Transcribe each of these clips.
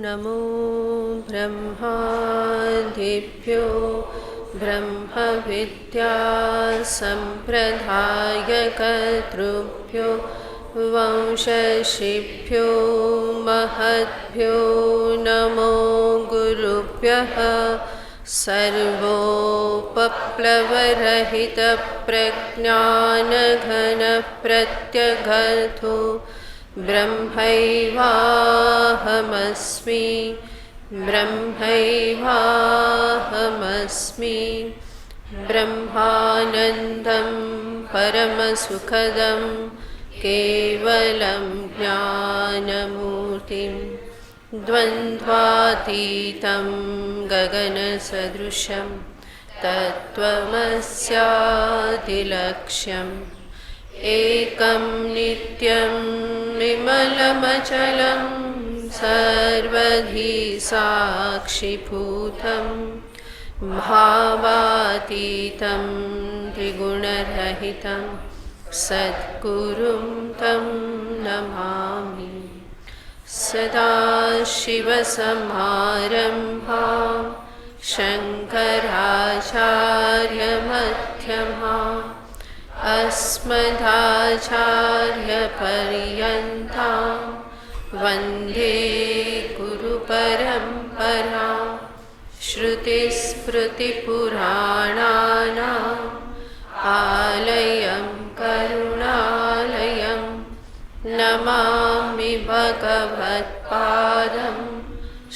नमो ब्रह्मादिभ्यो ब्रह्मविद्यासम्प्रदायकर्तृभ्यो वंशऋषिभ्यो महद्भ्यो नमो गुरुभ्यः। सर्वोपप्लवरहितप्रज्ञानघनप्रत्यगर्थो ब्रह्मैवाहमस्मि ब्रह्मैवाहमस्मि। ब्रह्मानन्दं परमसुखदं केवलं ज्ञानमूर्तिं द्वन्द्वातीतं गगनसदृशं तत्त्वमस्यादिलक्ष्यम् एकं नित्यं विमलमचलं सर्वधी साक्षिभूतं भावातीतं त्रिगुणरहितं सद्गुरुं तं नमामि। सदाशिवसमारम्भां शङ्कराचार्यमध्यमाम् अस्मदाचार्यपर्यन्तां वन्दे गुरुपरम्परां। श्रुतिस्मृतिपुराणानाम् आलयं करुणालयं नमामि भगवत्पादं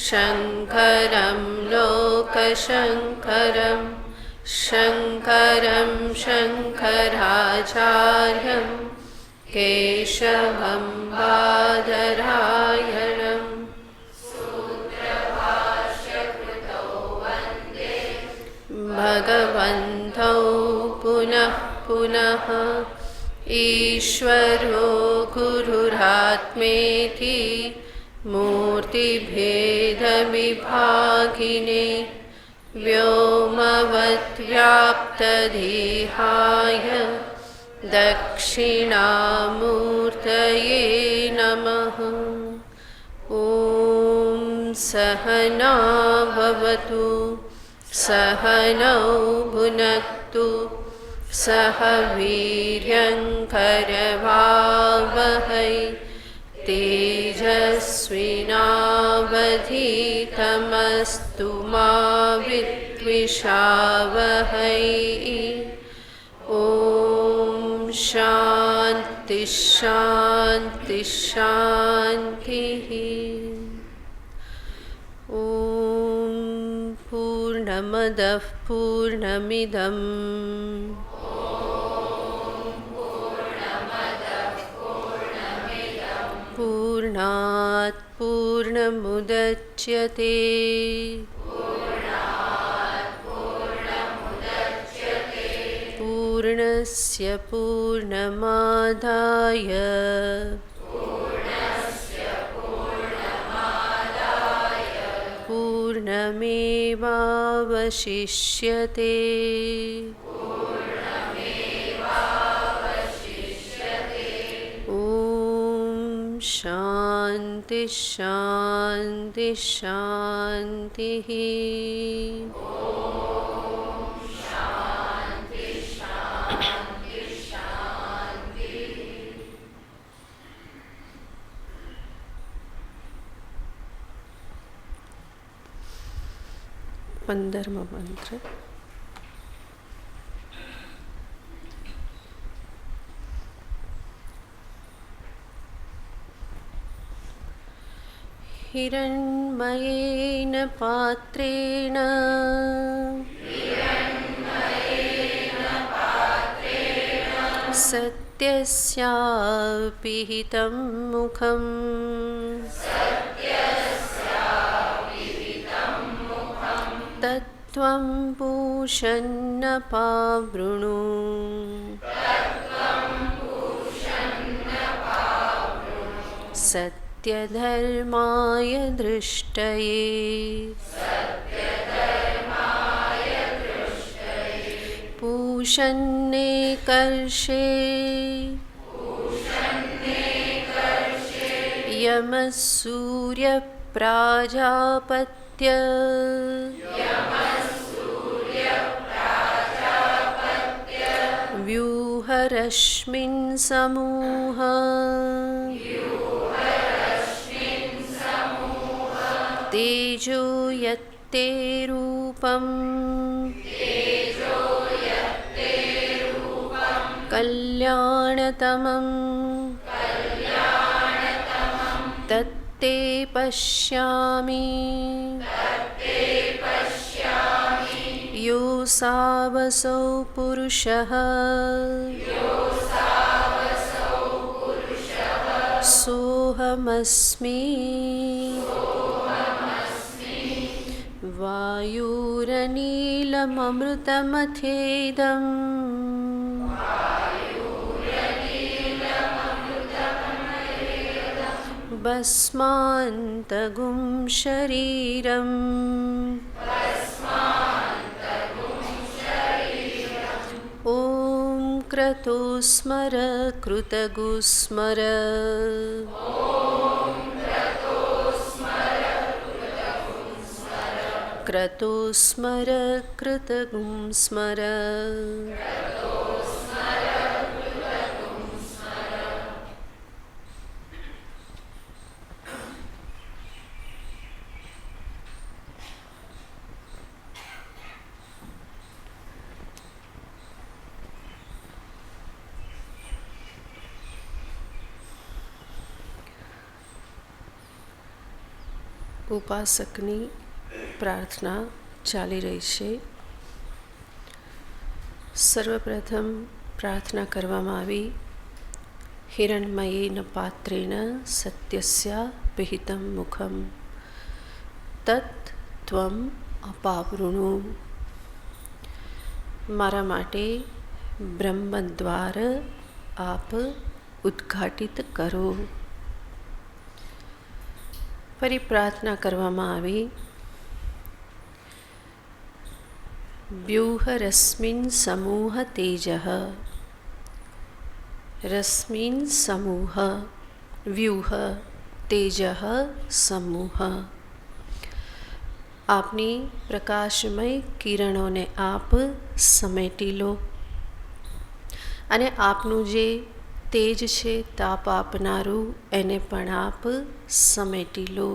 शङ्करं लोकशङ्करम् शङ्करं शङ्कराचार्यं केशवं बादरायणं सूत्रभाष्यकृतौ वन्दे भगवन्तौ पुनः पुनः। ईश्वरो गुरुरात्मेति मूर्तिभेदविभागिने व्योमवद्व्याप्तदेहाय दक्षिणामूर्तये नमः। ॐ सहना भवतु सहनौ भुनक्तु सह वीर्यङ्करवावहै तेजस्विनावधीतमस्तु मा विद्विषावहै। ॐ शान्ति शान्ति शान्तिः। ॐ पूर्णमदः पूर्णमिदम् पूर्णात् पूर्णमुदच्यते पूर्णस्य पूर्णमादाय पूर्णमेवावशिष्यते। शान्ति शान्ति शान्तिः। पंदरमो मंत्र। हिरण्मयेन पात्रेण सत्यस्यापिहितं मुखम् तत्त्वं पूषन्न पावृणु सत्यधर्माय दृष्टये पूषन्ने कर्षे यमः सूर्यप्राजापत्य व्यूहरश्मिन् समूह तेजो यत्ते रूपम् कल्याणतमं तत्ते पश्यामि योऽसावसौ पुरुषः सोऽहमस्मि वायुरनिलममृतमथेदम् भस्मान्तगुं शरीरम् ॐ क्रतुस्मर कृतगुस्मर क्रतुस्मर कृतगुं स्मर ઉપાસકની પ્રાર્થના ચાલી રહી છે. સર્વપ્રથમ પ્રાર્થના કરવામાં આવી, હિરણમયેન પાત્રેણ સત્યસ્યા પિહિતમ મુખમ તત્ ત્વમ અપાવૃણુ. મારા માટે બ્રહ્મદ્વાર આપ ઉદ્ઘાટિત કરો. ફરી પ્રાર્થના કરવામાં આવી, વ્યુહ રશ્મિન સમૂહ તેજઃ. રશ્મિન સમૂહ વ્યુહ તેજઃ સમૂહ. આપની પ્રકાશમય કિરણોને આપ સમેટી લો અને આપનું જે તેજ છે તાપ આપનારું એને પણ આપ સમેટી લો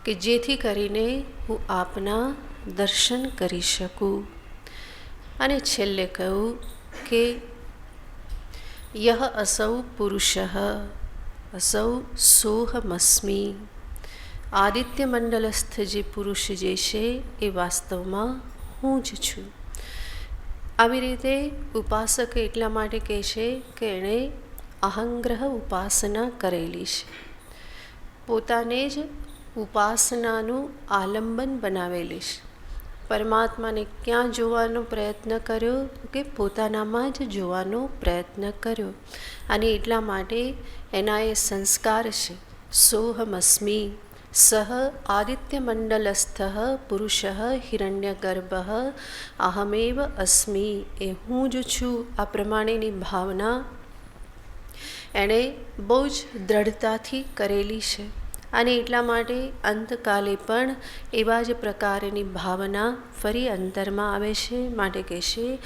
કે જેથી કરીને હું આપના દર્શન કરી શકું. અને છેલ્લે કહ્યું કે યહ અસૌ પુરુષઃ અસૌ સોહમસ્મિ. આદિત્ય મંડલસ્થ જે પુરુષ જે છે એ વાસ્તવમાં હું જ છું. આવી રીતે ઉપાસક એટલા માટે કહે છે કે એણે અહંગ્રહ ઉપાસના કરેલી છે, પોતાને જ ઉપાસનાનું આલંબન બનાવેલી છે. પરમાત્માને ક્યાં જોવાનો પ્રયત્ન કર્યો કે પોતાનામાં જ જોવાનો પ્રયત્ન કર્યો. અને એટલા માટે એના એ સંસ્કાર છે સોહમસ્મિ. સહ આદિત્ય મંડલસ્થ પુરુષ હિરણ્યગર્ભ અહમેવ અસ્મિ. એ હું જ છું. આ પ્રમાણેની ભાવના એણે બહુ જ દ્રઢતાથી કરેલી છે. અને એટલા માટે અંતકાલે પણ એવા જ પ્રકારની ભાવના ફરી અંતરમાં આવે છે. માટે કહેશે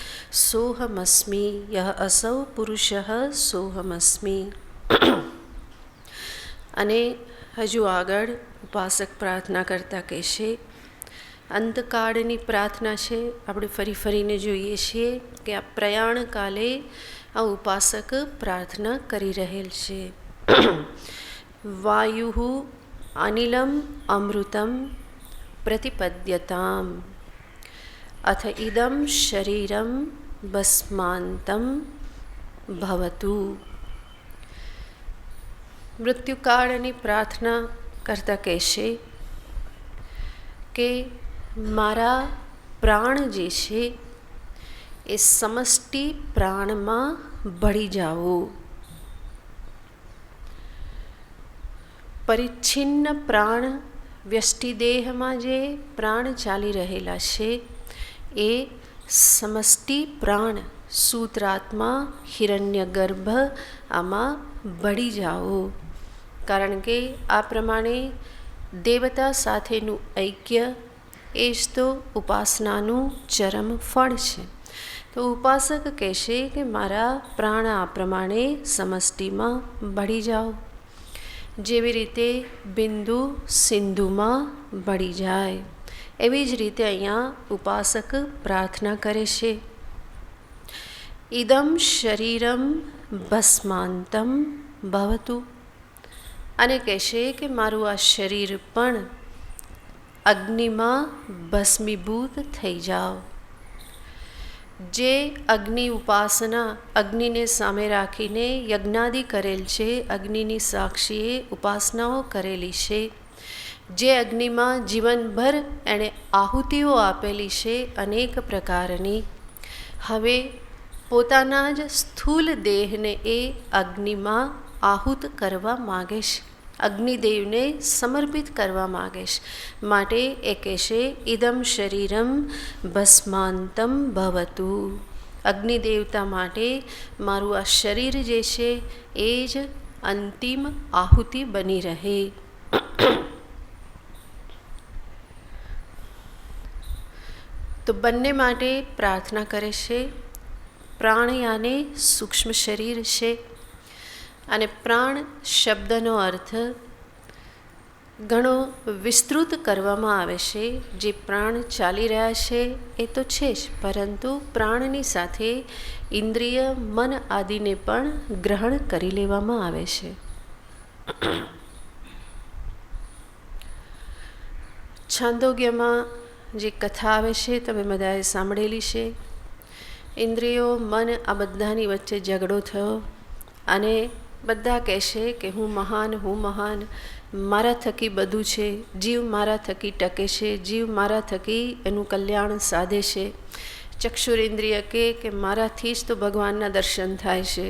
સોહમસ્મિ. યહ અસૌ પુરુષ સોહમસ્મિ. અને હજુ આગળ ઉપાસક પ્રાર્થના કરતાં કહેશે, અંતકાળની પ્રાર્થના છે. આપણે ફરી ફરીને જોઈએ છીએ કે આ પ્રયાણ કાલે આ ઉપાસક પ્રાર્થના કરી રહેલ છે. વાયુ અનિલમ અમૃતમ પ્રતિપદ્યતામ અથ ઇદમ શરીરમ ભસ્માંતમ ભવતુ. મૃત્યુકાળની પ્રાર્થના કરતાં કહેશે કે મારા પ્રાણ જે છે એ સમષ્ટિ પ્રાણમાં ભળી જાઓ. પરિચ્છિન્ન પ્રાણ વ્યષ્ટિદેહમાં જે પ્રાણ ચાલી રહેલા છે એ સમષ્ટિ પ્રાણ સૂત્રાત્મા હિરણ્યગર્ભ આમાં ભળી જાઓ. કારણ કે આ પ્રમાણે દેવતા સાથેનું ઐક્ય એ જ તો ઉપાસનાનું ચરમ ફળ છે. તો ઉપાસક કહેશે કે મારા પ્રાણ આ પ્રમાણે સમષ્ટિમાં ભળી જાઓ, જેવી રીતે બિંદુ સિંધુમાં ભળી જાય, એવી જ રીતે અહીંયા ઉપાસક પ્રાર્થના કરે છે. ઇદમ શરીરમ ભસ્માંતમ ભવતુ, અને કહેશે કે મારું આ શરીર પણ અગ્નિમાં ભસ્મીભૂત થઈ જાઓ. જે અગ્નિ ઉપાસના અગ્નિને સામે રાખીને યજ્ઞાદિ કરેલ છે, અગ્નિની સાક્ષીએ ઉપાસનાઓ કરેલી છે, જે અગ્નિમાં જીવનભર એણે આહુતિઓ આપેલી છે અનેક પ્રકારની, હવે પોતાના જ સ્થૂલ દેહને એ અગ્નિમાં આહુત કરવા માગે છે, અગ્નિદેવને સમર્પિત કરવા માગે છે. માટે એ કહેશે ઇદમ શરીરમ ભસ્માંતમ ભવતુ, અગ્નિદેવતા માટે મારું આ શરીર જે છે એ જ અંતિમ આહુતિ બની રહે. તો બંને માટે પ્રાર્થના કરે છે. પ્રાણ યાને સૂક્ષ્મ શરીર છે, અને પ્રાણ શબ્દનો અર્થ ઘણો વિસ્તૃત કરવામાં આવે છે. જે પ્રાણ ચાલી રહ્યા છે એ તો છે જ, પરંતુ પ્રાણની સાથે ઇન્દ્રિય મન આદિને પણ ગ્રહણ કરી લેવામાં આવે છે. છાંદોગ્યમાં જે કથા આવે છે તમે બધાએ સાંભળેલી છે. ઇન્દ્રિયો મન આ બધાની વચ્ચે ઝઘડો થયો, અને બધા કહેશે કે હું મહાન, મારા થકી બધું છે, જીવ મારા થકી ટકે છે, જીવ મારા થકી એનું કલ્યાણ સાધે છે. ચક્ષુરેન્દ્રિય કે મારાથી જ તો ભગવાનના દર્શન થાય છે.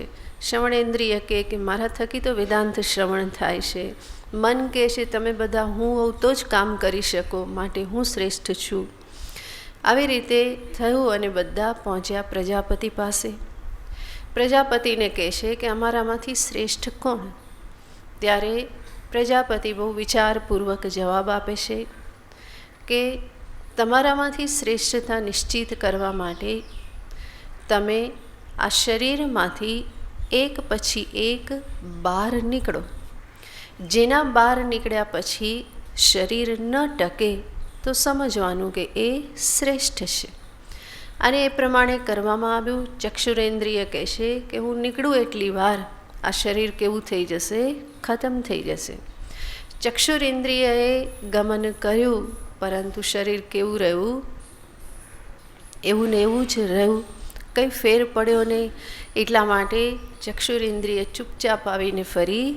શ્રવણેન્દ્રિય કે મારા થકી તો વેદાંત શ્રવણ થાય છે. મન કહે છે તમે બધા હું હોઉં તો જ કામ કરી શકો, માટે હું શ્રેષ્ઠ છું. આવી રીતે થયું અને બધા પહોંચ્યા પ્રજાપતિ પાસે. પ્રજાપતિને કહેશે કે અમારામાંથી શ્રેષ્ઠ કોણ? ત્યારે પ્રજાપતિ બહુ વિચારપૂર્વક જવાબ આપે છે કે તમારામાંથી શ્રેષ્ઠતા નિશ્ચિત કરવા માટે તમે આ શરીરમાંથી એક પછી એક બહાર નીકળો. જેના બહાર નીકળ્યા પછી શરીર ન ટકે તો સમજવાનું કે એ શ્રેષ્ઠ છે. અને એ પ્રમાણે કરવામાં આવ્યું. ચક્ષુરેન્દ્રિય કહેશે કે હું નીકળું એટલી વાર આ શરીર કેવું થઈ જશે, ખતમ થઈ જશે. ચક્ષુરેન્દ્રિયએ ગમન કર્યું, પરંતુ શરીર કેવું રહ્યું? એવું ને એવું જ રહ્યું, કંઈ ફેર પડ્યો નહીં. એટલા માટે ચક્ષુરેન્દ્રિય ચૂપચાપ આવીને ફરી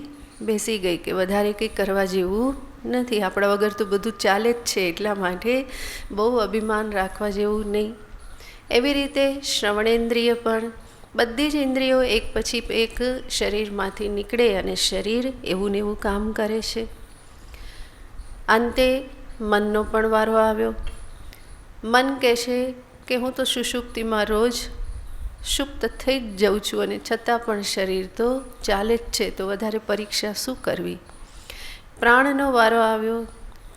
બેસી ગઈ કે વધારે કંઈ કરવા જેવું નથી, આપણા વગર તો બધું ચાલે જ છે, એટલા માટે બહુ અભિમાન રાખવા જેવું નહીં. એવી રીતે શ્રવણેન્દ્રિય પણ બધી જ ઇન્દ્રિયો એક પછી એક શરીરમાંથી નીકળે અને શરીર એવું ને એવું કામ કરે છે. અંતે મનનો પણ વારો આવ્યો. મન કહેશે કે હું તો સુષુપ્તિમાં રોજ સુપ્ત થઈ જ જાઉં છું, અને છતાં પણ શરીર તો ચાલે જ છે, તો વધારે પરીક્ષા શું કરવી? પ્રાણનો વારો આવ્યો.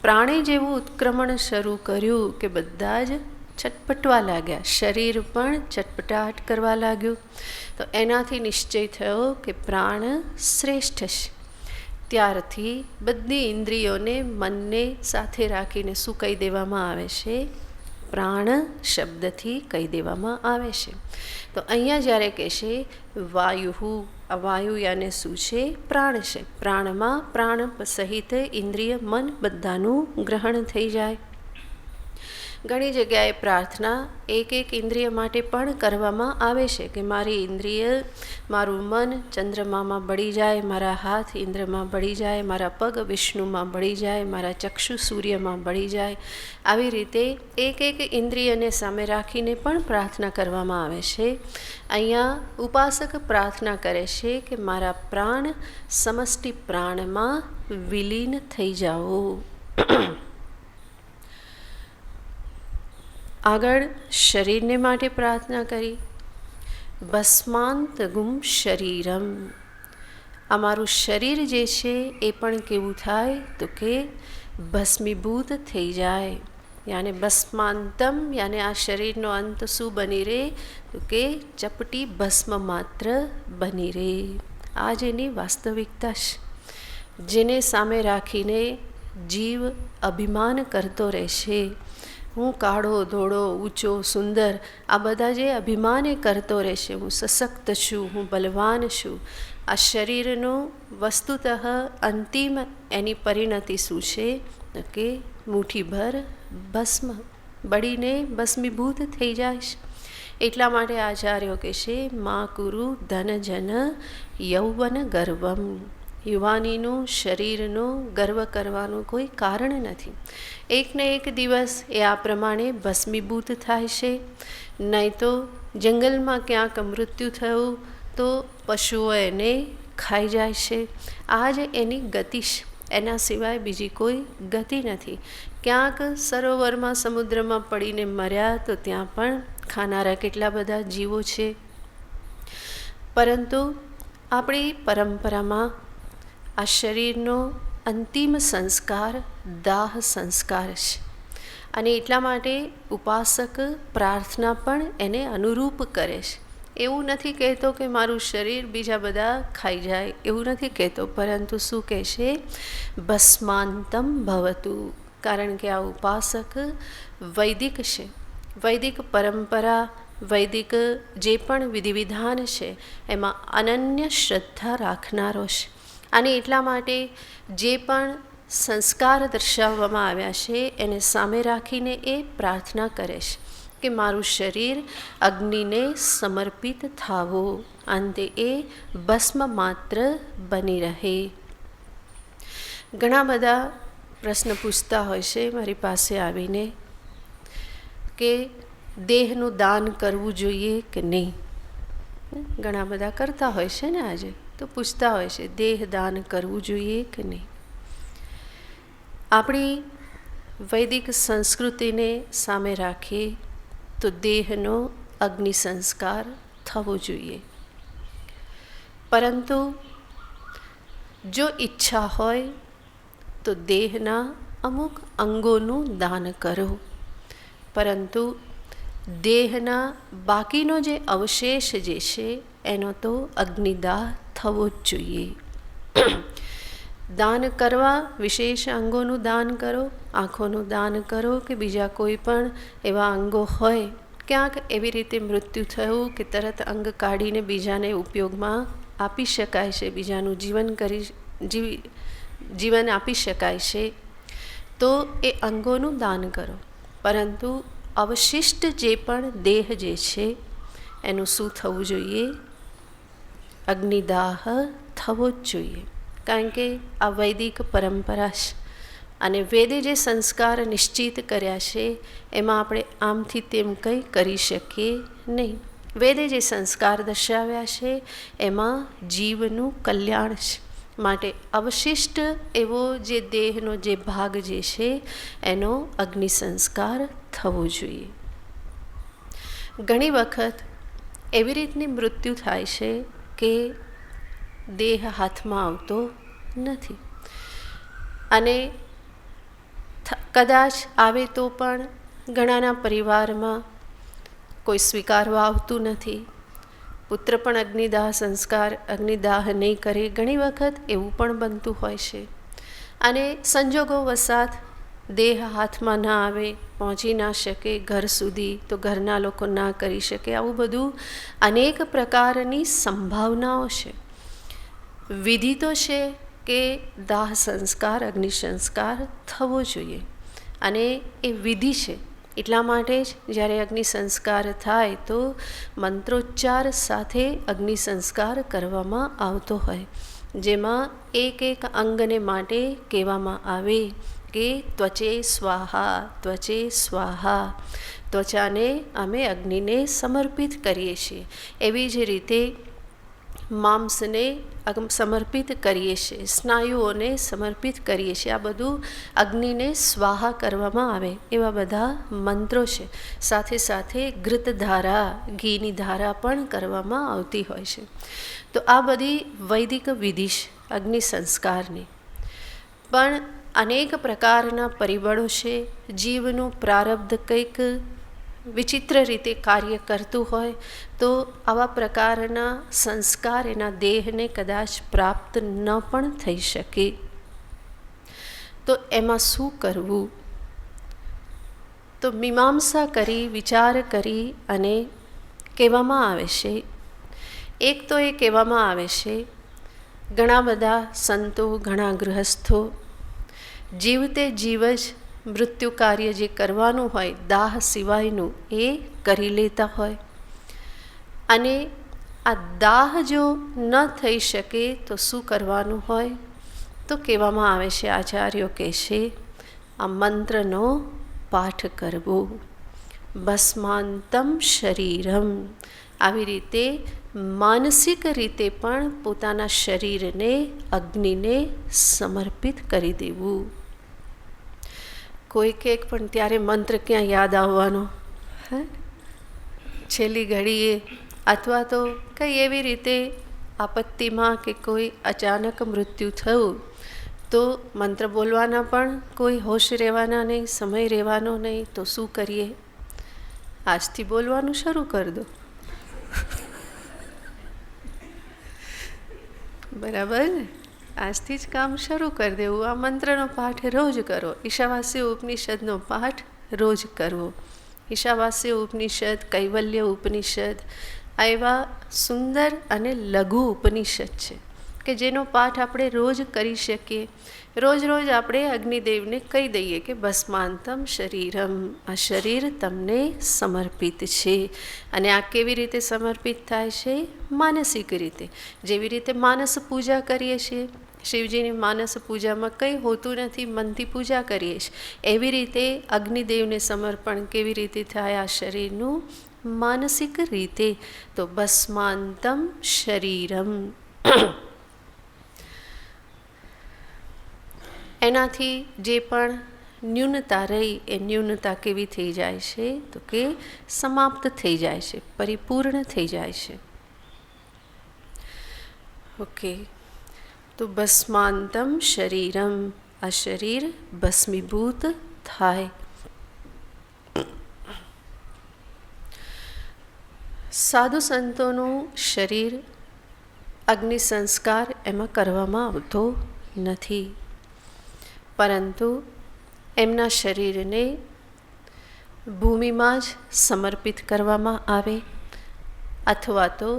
પ્રાણે જેવું ઉત્ક્રમણ શરૂ કર્યું કે બધા જ છટપટવા લાગ્યા, શરીર પણ ચટપટાટ કરવા લાગ્યું. તો એનાથી નિશ્ચય થયો કે પ્રાણ શ્રેષ્ઠ છે. ત્યારથી બધી ઇન્દ્રિયોને મનને સાથે રાખીને શું કહી દેવામાં આવે છે? પ્રાણ શબ્દથી કહી દેવામાં આવે છે. તો અહીંયા જ્યારે કહેશે વાયુ, આ વાયુ યાને શું છે? પ્રાણ છે. પ્રાણમાં પ્રાણ સહિત ઇન્દ્રિય મન બધાનું ગ્રહણ થઈ જાય. ઘણી જગ્યાએ પ્રાર્થના એક એક ઇન્દ્રિય માટે પણ કરવામાં આવે છે કે મારી ઇન્દ્રિય, મારું મન ચંદ્રમામાં બળી જાય, મારા હાથ ઇન્દ્રમાં બળી જાય, મારા પગ વિષ્ણુમાં બળી જાય, મારા ચક્ષુ સૂર્યમાં બળી જાય. આવી રીતે એક એક ઇન્દ્રિયને સામે રાખીને પણ પ્રાર્થના કરવામાં આવે છે. અહીંયા ઉપાસક પ્રાર્થના કરે છે કે મારા પ્રાણ સમષ્ટિ પ્રાણમાં વિલીન થઈ જાઓ. આગળ શરીરને માટે પ્રાર્થના કરી. ભસ્માંત ગુમ શરીરમ, આ મારું શરીર જે છે એ પણ કેવું થાય તો કે ભસ્મીભૂત થઈ જાય. યાને ભસ્માંતમ, યાને આ શરીરનો અંત શું બની રહે તો કે ચપટી ભસ્મ માત્ર બની રહે. આ જ એની વાસ્તવિકતા છે, જેને સામે રાખીને જીવ અભિમાન કરતો રહેશે. હું કાળો ધોળો ઊંચો સુંદર આ બધા જે અભિમાન કરતો રહેશે, હું સશક્ત છું, હું બલવાન છું. આ શરીરનું વસ્તુતઃ અંતિમ એની પરિણતિ શું છે કે મુઠ્ઠીભર ભસ્મ બળીને ભસ્મીભૂત થઈ જાય. એટલા માટે આચાર્યો કહેશે મા કુરુ ધન જન યૌવન ગર્વમ. યુવાનીનું શરીરનું ગર્વ કરવાનું કોઈ કારણ નથી. એકને એક દિવસ એ આ પ્રમાણે ભસ્મીભૂત થાય છે. નહીં તો જંગલમાં ક્યાંક મૃત્યુ થયું તો પશુઓ એને ખાઈ જાય છે. આ જ એની ગતિ છે, એના સિવાય બીજી કોઈ ગતિ નથી. ક્યાંક સરોવરમાં સમુદ્રમાં પડીને મર્યા તો ત્યાં પણ ખાનારા કેટલા બધા જીવો છે. પરંતુ આપણી પરંપરામાં આ શરીરનો અંતિમ સંસ્કાર દાહ સંસ્કાર છે. અને એટલા માટે ઉપાસક પ્રાર્થના પણ એને અનુરૂપ કરે છે. એવું નથી કહેતો કે મારું શરીર બીજા બધા ખાઈ જાય, એવું નથી કહેતો, પરંતુ શું કહેશે ભસ્માંતમ ભવતુ. કારણ કે આ ઉપાસક વૈદિક છે. વૈદિક પરંપરા, વૈદિક જે પણ વિધિવિધાન છે એમાં અનન્ય શ્રદ્ધા રાખનારો છે. અને એટલા માટે જે પણ સંસ્કાર દર્શાવવામાં આવ્યા છે એને સામે રાખીને એ પ્રાર્થના કરે છે કે મારું શરીર અગ્નિને સમર્પિત થાવો, અંતે એ ભસ્મ માત્ર બની રહે. ઘણા બધા પ્રશ્ન પૂછતા હોય છે મારી પાસે આવીને કે દેહનું દાન કરવું જોઈએ કે નહીં. ઘણા બધા કરતા હોય છે ને, આજે તો પૂછતા હોય છે દેહ દાન કરવું જોઈએ કે નહીં. આપણી વૈદિક સંસ્કૃતિને સામે રાખી તો દેહનો અગ્નિ સંસ્કાર થવો જોઈએ. પરંતુ જો ઈચ્છા હોય તો દેહના અમુક અંગોનું દાન કરો, પરંતુ દેહના બાકીનો જે અવશેષ જે છે એનો તો અગ્નિદાહ થવો જ જોઈએ. દાન કરવા, વિશેષ અંગોનું દાન કરો, આંખોનું દાન કરો કે બીજા કોઈ પણ એવા અંગો હોય, ક્યાંક એવી રીતે મૃત્યુ થયું કે તરત અંગ કાઢીને બીજાને ઉપયોગમાં આપી શકાય છે, બીજાનું જીવન આપી શકાય છે, તો એ અંગોનું દાન કરો. પરંતુ અવશિષ્ટ જે પણ દેહ જે છે એનું શું થવું જોઈએ? અગ્નિદાહ થવો જ જોઈએ. કારણ કે આ વૈદિક પરંપરા છે અને વેદે જે સંસ્કાર નિશ્ચિત કર્યા છે એમાં આપણે આમથી તેમ કંઈ કરી શકીએ નહીં. વેદે જે સંસ્કાર દર્શાવ્યા છે એમાં જીવનું કલ્યાણ છે. માટે અવશિષ્ટ એવો જે દેહનો જે ભાગ જે છે એનો અગ્નિ સંસ્કાર થવો જોઈએ. ઘણી વખત એવી રીતની મૃત્યુ થાય છે કે દેહ હાથમાં આવતો નથી, અને કદાચ આવે તો પણ ઘણાના પરિવારમાં કોઈ સ્વીકારવા આવતું નથી. પુત્ર પણ અગ્નિદાહ નહીં કરે. ઘણી વખત એવું પણ બનતું હોય છે. અને સંજોગો વસાત દેહ હાથમાં ના આવે, પહોંચી ના શકે ઘર સુધી, તો ઘરના લોકો ના કરી શકે. આવું બધું અનેક પ્રકારની સંભાવનાઓ છે. વિધિ તો છે કે દાહ સંસ્કાર, અગ્નિ સંસ્કાર થવો જોઈએ, અને એ વિધિ છે. એટલા માટે જ જ્યારે અગ્નિ સંસ્કાર થાય તો મંત્રોચ્ચાર સાથે અગ્નિ સંસ્કાર કરવામાં આવતો હોય, જેમાં એક એક અંગને માટે કહેવામાં આવે કે ત્વચે સ્વાહા, ત્વચે સ્વાહા. ત્વચાને અમે અગ્નિને સમર્પિત કરીએ છીએ. એવી જ રીતે માંસને સમર્પિત કરીએ છીએ, સ્નાયુઓને સમર્પિત કરીએ છીએ. આ બધું અગ્નિને સ્વાહા કરવામાં આવે એવા બધા મંત્રો છે. સાથે સાથે ઘૃતધારા, ઘીની ધારા પણ કરવામાં આવતી હોય છે. તો આ બધી વૈદિક વિધિ છે અગ્નિ સંસ્કારની. પણ અનેક પ્રકારના પરિબળો છે. જીવનું પ્રારબ્ધ કંઈક વિચિત્ર રીતે કાર્ય કરતું હોય તો આવા પ્રકારના સંસ્કાર એના દેહને કદાચ પ્રાપ્ત ન પણ થઈ શકે. તો એમાં શું કરવું? તો મીમાંસા કરી, વિચાર કરી અને કહેવામાં આવે છે. એક તો એ કહેવામાં આવે છે, ઘણા બધા સંતો, ઘણા ગૃહસ્થો જીવતે જીવ જ મૃત્યુ કાર્ય જે કરવાનું હોય દાહ સિવાયનું એ કરી લેતા હોય. અને આ દાહ જો ન થઈ શકે તો શું કરવાનું હોય? તો કહેવામાં આવે છે, આચાર્યો કહે છે, આ મંત્રનો પાઠ કરવો. ભસ્માંતમ શરીરમ. આવી રીતે માનસિક રીતે પણ પોતાના શરીરને અગ્નિને સમર્પિત કરી દેવું. કોઈક એક પણ ત્યારે મંત્ર ક્યાં યાદ આવવાનો? છેલ્લી ઘડીએ, અથવા તો કંઈ એવી રીતે આપત્તિમાં કે કોઈ અચાનક મૃત્યુ થયું તો મંત્ર બોલવાના પણ કોઈ હોશ રહેવાના નહીં, સમય રહેવાનો નહીં. તો શું કરીએ? આજથી બોલવાનું શરૂ કરી દો. બરાબર ને? આજથી જ કામ શરૂ કરી દેવું. આ મંત્રનો પાઠ રોજ કરો. ઈશાવાસ્ય ઉપનિષદનો પાઠ રોજ કરવો. ઈશાવાસ્ય ઉપનિષદ, કૈવલ્ય ઉપનિષદ આ એવા સુંદર અને લઘુ ઉપનિષદ છે કે જેનો પાઠ આપણે રોજ કરી શકીએ. રોજ રોજ આપણે અગ્નિદેવને કહી દઈએ કે ભસ્માંતમ શરીરમ, આ શરીર તમને સમર્પિત છે. અને આ કેવી રીતે સમર્પિત થાય છે? માનસિક રીતે. જેવી રીતે માનસ પૂજા કરીએ છીએ, શિવજીની માનસ પૂજામાં કંઈ હોતું નથી, મનથી પૂજા કરીએ છીએ. એવી રીતે અગ્નિદેવને સમર્પણ કેવી રીતે થાય આ શરીરનું? માનસિક રીતે. તો ભસ્માંતમ શરીરમ. એનાથી જે પણ ન્યૂનતા રહી એ ન્યૂનતા કેવી થઈ જાય છે? તો કે સમાપ્ત થઈ જાય છે, પરિપૂર્ણ થઈ જાય છે. ઓકે. તો ભસ્માંતમ શરીરમ, આ શરીર ભસ્મીભૂત થાય. સાધુ સંતોનું શરીર અગ્નિ સંસ્કાર એમાં કરવામાં આવતો નથી, પરંતુ એમના શરીરને ભૂમિમાં જ સમર્પિત કરવામાં આવે, અથવા તો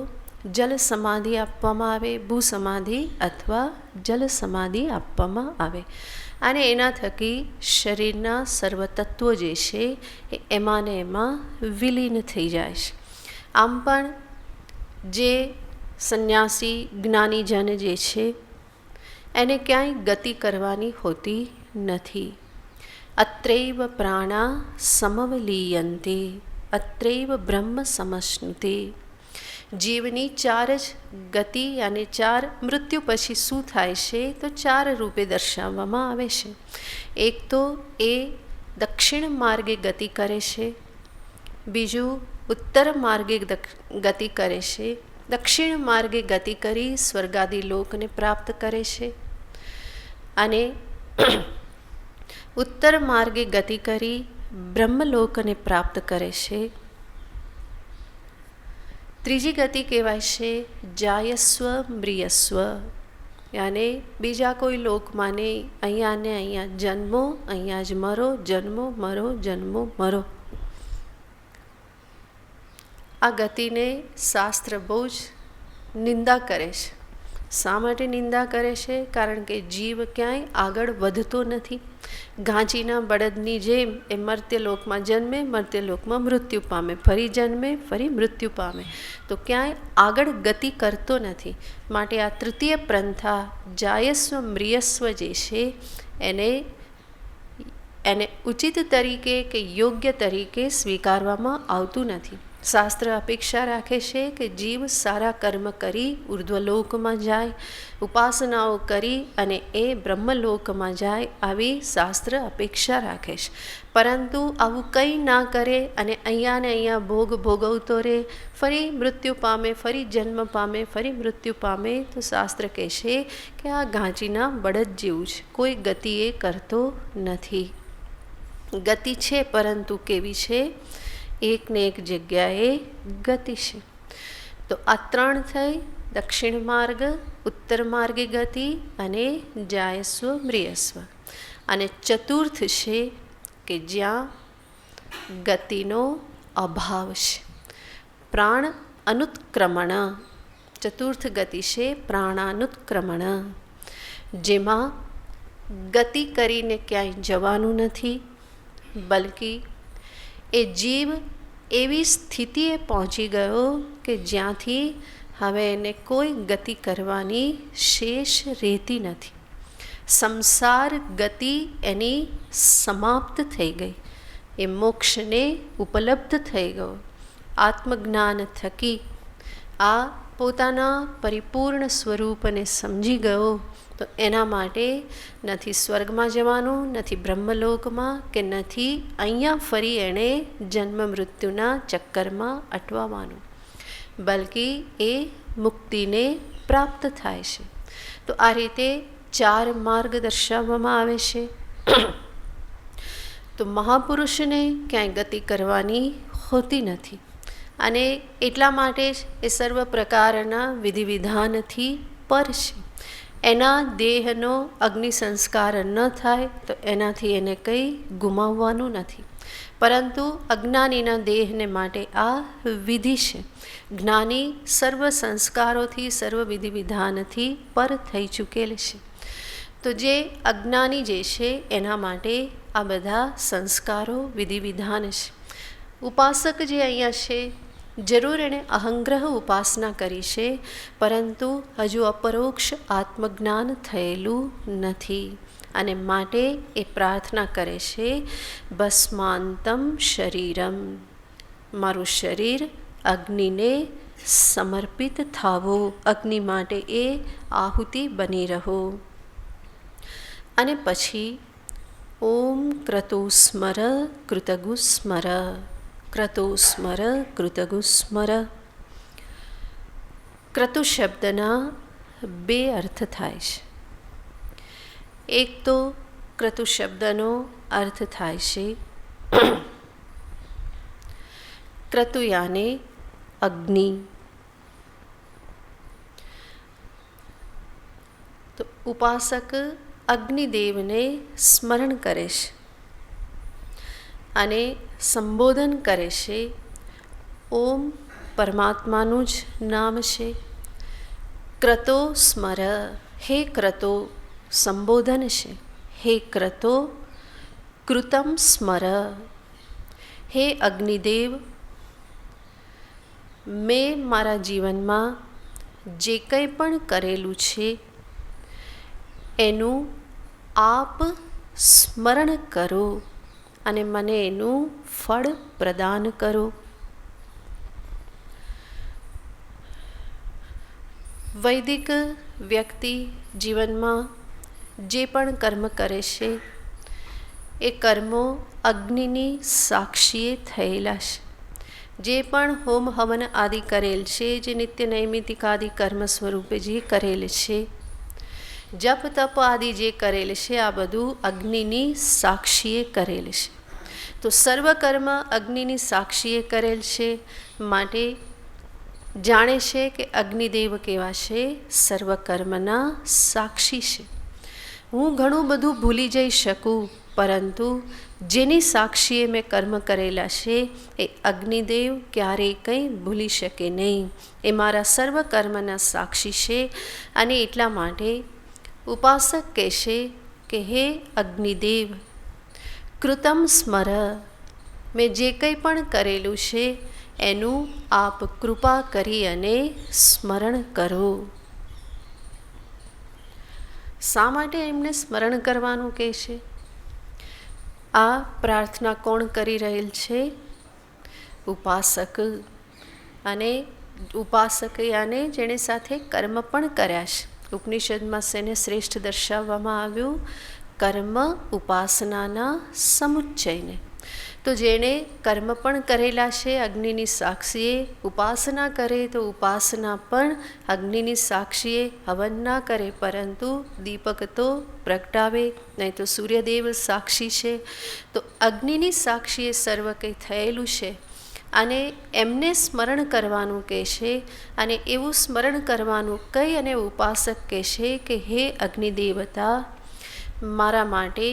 જલ સમાધિ આપવામાં આવે, ભૂ સમાધિ અથવા જલ સમાધિ આપવામાં આવે. અને એના થકી શરીરના સર્વ તત્વો જે છે એ એમાં ને એમાં વિલીન થઈ જાય છે. આમ પણ જે સંન્યાસી જ્ઞાનીજન જે છે એને ક્યાંય ગતિ કરવાની હોતી નથી. અત્રૈવ પ્રાણા સમવલીયન્તે, અત્રૈવ બ્રહ્મ સમશ્નુતે. જીવની ચાર જ ગતિ અને ચાર મૃત્યુ પછી શું થાય છે? તો ચાર રૂપે દર્શાવવામાં આવે છે. એક તો એ દક્ષિણ માર્ગે ગતિ કરે છે, બીજું ઉત્તર માર્ગે ગતિ કરે છે, દક્ષિણ માર્ગે ગતિ કરી સ્વર્ગાદી લોકને પ્રાપ્ત કરે છે, અને ઉત્તર માર્ગે ગતિ કરી બ્રહ્મલોકને પ્રાપ્ત કરે છે. ત્રીજી ગતિ કહેવાય છે જાયસ્વ મ્રિયસ્વ, યાને બીજા કોઈ લોકમાં નહીં, અહીંયા ને અહીંયા જન્મો, અહીંયા જ મરો, જન્મો મરો, જન્મો મરો. આ ગતિને શાસ્ત્ર બહુ જ નિંદા કરે છે. શા માટે નિંદા કરે છે? કારણ કે જીવ ક્યાંય આગળ વધતો નથી. ઘાંચીના બળદની જેમ એ મર્ત્યલોકમાં જન્મે, મર્ત્યલોકમાં મૃત્યુ પામે, ફરી જન્મે, ફરી મૃત્યુ પામે. તો ક્યાંય આગળ ગતિ કરતો નથી. માટે આ તૃતીય પ્રંથા જાયસ્વ મ્રિયસ્વ જે છે એને ઉચિત તરીકે કે યોગ્ય તરીકે સ્વીકારવામાં આવતું નથી. શાસ્ત્ર અપેક્ષા રાખે છે કે જીવ સારા કર્મ કરી ઉર્ધ્વલોકમાં જાય, ઉપાસનાઓ કરી અને એ બ્રહ્મલોકમાં જાય, આવી શાસ્ત્ર અપેક્ષા રાખે છે. પરંતુ આવું કંઈ ના કરે અને અહીંયા ને અહીંયા ભોગ ભોગવતો રહે, ફરી મૃત્યુ પામે, ફરી જન્મ પામે, ફરી મૃત્યુ પામે, તો શાસ્ત્ર કહેશે કે આ ઘાંચીના બળદ જેવું છે, કોઈ ગતિ એ કરતો નથી. ગતિ છે પરંતુ કેવી છે? એક ને એક જગ્યાએ ગતિ છે. તો આ ત્રણ થઈ: દક્ષિણ માર્ગ, ઉત્તર માર્ગે ગતિ અને જાયસ્વ મ્રિયસ્વ. અને ચતુર્થ છે કે જ્યાં ગતિનો અભાવ છે, પ્રાણ અનુત્ક્રમણ. ચતુર્થ ગતિ છે પ્રાણાનુત્ક્રમણ, જેમાં ગતિ કરીને ક્યાંય જવાનું નથી, બલ્કિ એ જીવ એવી સ્થિતિએ પહોંચી ગયો કે જ્યાંથી હવે એને કોઈ ગતિ કરવાની શેષ રહેતી નથી. સંસાર ગતિ એની સમાપ્ત થઈ ગઈ, એ મોક્ષને ઉપલબ્ધ થઈ ગયો. આત્મજ્ઞાન થકી આ પોતાના પરિપૂર્ણ સ્વરૂપને સમજી ગયો. તો એના માટે નથી સ્વર્ગમાં જવાનું, નથી બ્રહ્મલોકમાં, કે નથી અહીંયા ફરી એણે જન્મ મૃત્યુના ચક્કરમાં અટવાવાનું, બલ્કિ એ મુક્તિને પ્રાપ્ત થાય છે. તો આ રીતે 4 માર્ગ દર્શાવવામાં આવે છે. તો મહાપુરુષને ક્યાંય ગતિ કરવાની હોતી નથી, અને એટલા માટે જ એ સર્વ પ્રકારના વિધિ વિધાનથી પર છે. એના દેહનો અગ્નિ સંસ્કાર ન થાય તો એનાથી એને કંઈ ગુમાવવાનું નથી, પરંતુ અજ્ઞાનીના દેહને માટે આ વિધિ છે. જ્ઞાની સર્વ સંસ્કારોથી, સર્વ વિધિ વિધાનથી પર થઈ ચૂકેલ છે. તો જે અજ્ઞાની જે છે એના માટે આ બધા સંસ્કારો, વિધિ વિધાન છે. ઉપાસક જે અહીંયા છે, જરૂર એણે અહંગ્રહ ઉપાસના કરી છે, પરંતુ હજુ અપરોક્ષ આત્મજ્ઞાન થયેલું નથી, અને માટે એ પ્રાર્થના કરે છે, ભસ્માંતમ શરીરમ, મારું શરીર અગ્નિને સમર્પિત થાવો, અગ્નિ માટે એ આહુતિ બની રહો. અને પછી ઓમ ક્રતુ સ્મર કૃતગુ સ્મર, ક્રતુ સ્મર કૃતગુ સ્મર. ક્રતુ શબ્દના 2 અર્થ થાય છે. એક તો ક્રતુ શબ્દનો અર્થ થાય છે ક્રતુયાને અગ્નિ. તો ઉપાસક અગ્નિદેવને સ્મરણ કરે છે અને સંબોધન કરે છે. ઓમ પરમાત્માનું જ નામ છે. ક્રતો સ્મર, હે ક્રતો સંબોધન છે. હે ક્રતો કૃતમ સ્મર, હે અગ્નિદેવ મેં મારા જીવનમાં જે કંઈ પણ કરેલું છે એનું આપ સ્મરણ કરો અને મને એનું ફળ પ્રદાન કરો. વૈદિક વ્યક્તિ જીવનમાં જે પણ કર્મ કરે છે એ કર્મો અગ્નિની સાક્ષીએ થયેલા છે. જે પણ હોમ હવન આદિ કરેલ છે, જે નિત્ય નૈમિતિક આદિ કર્મ સ્વરૂપે જે કરેલ છે, જપ તપ આદિ જે કરેલ છે, આ બધું અગ્નિની સાક્ષીએ કરેલ છે. તો સર્વ કર્મ અગ્નિની સાક્ષીએ કરેલ છે, માટે જાણે છે કે અગ્નિદેવ કેવા છે? સર્વ કર્મના સાક્ષી છે. હું ઘણું બધું ભૂલી જઈ શકું, પરંતુ જેની સાક્ષીએ મેં કર્મ કરેલા છે એ અગ્નિદેવ ક્યારેય કંઈ ભૂલી શકે નહીં. એ મારા સર્વ કર્મના સાક્ષી છે. અને એટલા માટે ઉપાસક કહેશે કે હે અગ્નિદેવ કૃતમ સ્મર, મેં જે કંઈ પણ કરેલું છે એનું આપ કૃપા કરી અને સ્મરણ કરો. શા માટે એમને સ્મરણ કરવાનું કહે છે? આ પ્રાર્થના કોણ કરી રહેલ છે? ઉપાસક. અને ઉપાસક યાને જેણે સાથે કર્મ પણ કર્યા છે. ઉપનિષદમાં શેને શ્રેષ્ઠ દર્શાવવામાં આવ્યું? કર્મ ઉપાસનાના સમુચ્ચયને. તો જેણે કર્મ પણ કરેલા છે અગ્નિની સાક્ષીએ, ઉપાસના કરે તો ઉપાસના પણ અગ્નિની સાક્ષીએ, હવન ના કરે પરંતુ દીપક તો પ્રગટાવે, નહીં તો સૂર્યદેવ સાક્ષી છે. તો અગ્નિની સાક્ષીએ સર્વ કંઈ થયેલું છે અને એમને સ્મરણ કરવાનું કહેશે. અને એવું સ્મરણ કરવાનું કહી અને ઉપાસક કહેશે કે હે અગ્નિદેવતા, મારા માટે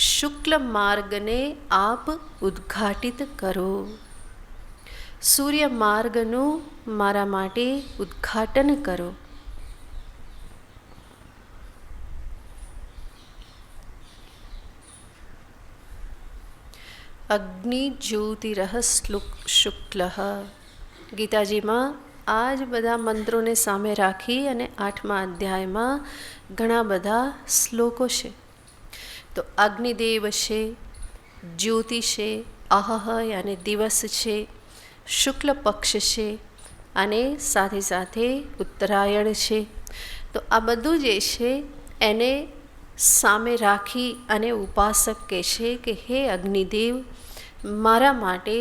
શુક્લ માર્ગને આપ ઉદ્ઘાટિત કરો. સૂર્ય માર્ગનું મારા માટે ઉદ્ઘાટન કરો. અગ્નિ જ્યોતિરહ શુક્લ. ગીતાજીમાં આ જ બધા મંત્રોને સામે રાખી અને 8મા અધ્યાયમાં ઘણા બધા શ્લોકો છે. તો અગ્નિદેવ છે, જ્યોતિ છે, અહહ અને દિવસ છે, શુક્લ પક્ષ છે અને સાથે સાથે ઉત્તરાયણ છે. તો આ બધું જે છે એને સામે રાખી અને ઉપાસક કહેશે કે હે અગ્નિદેવ, મારા માટે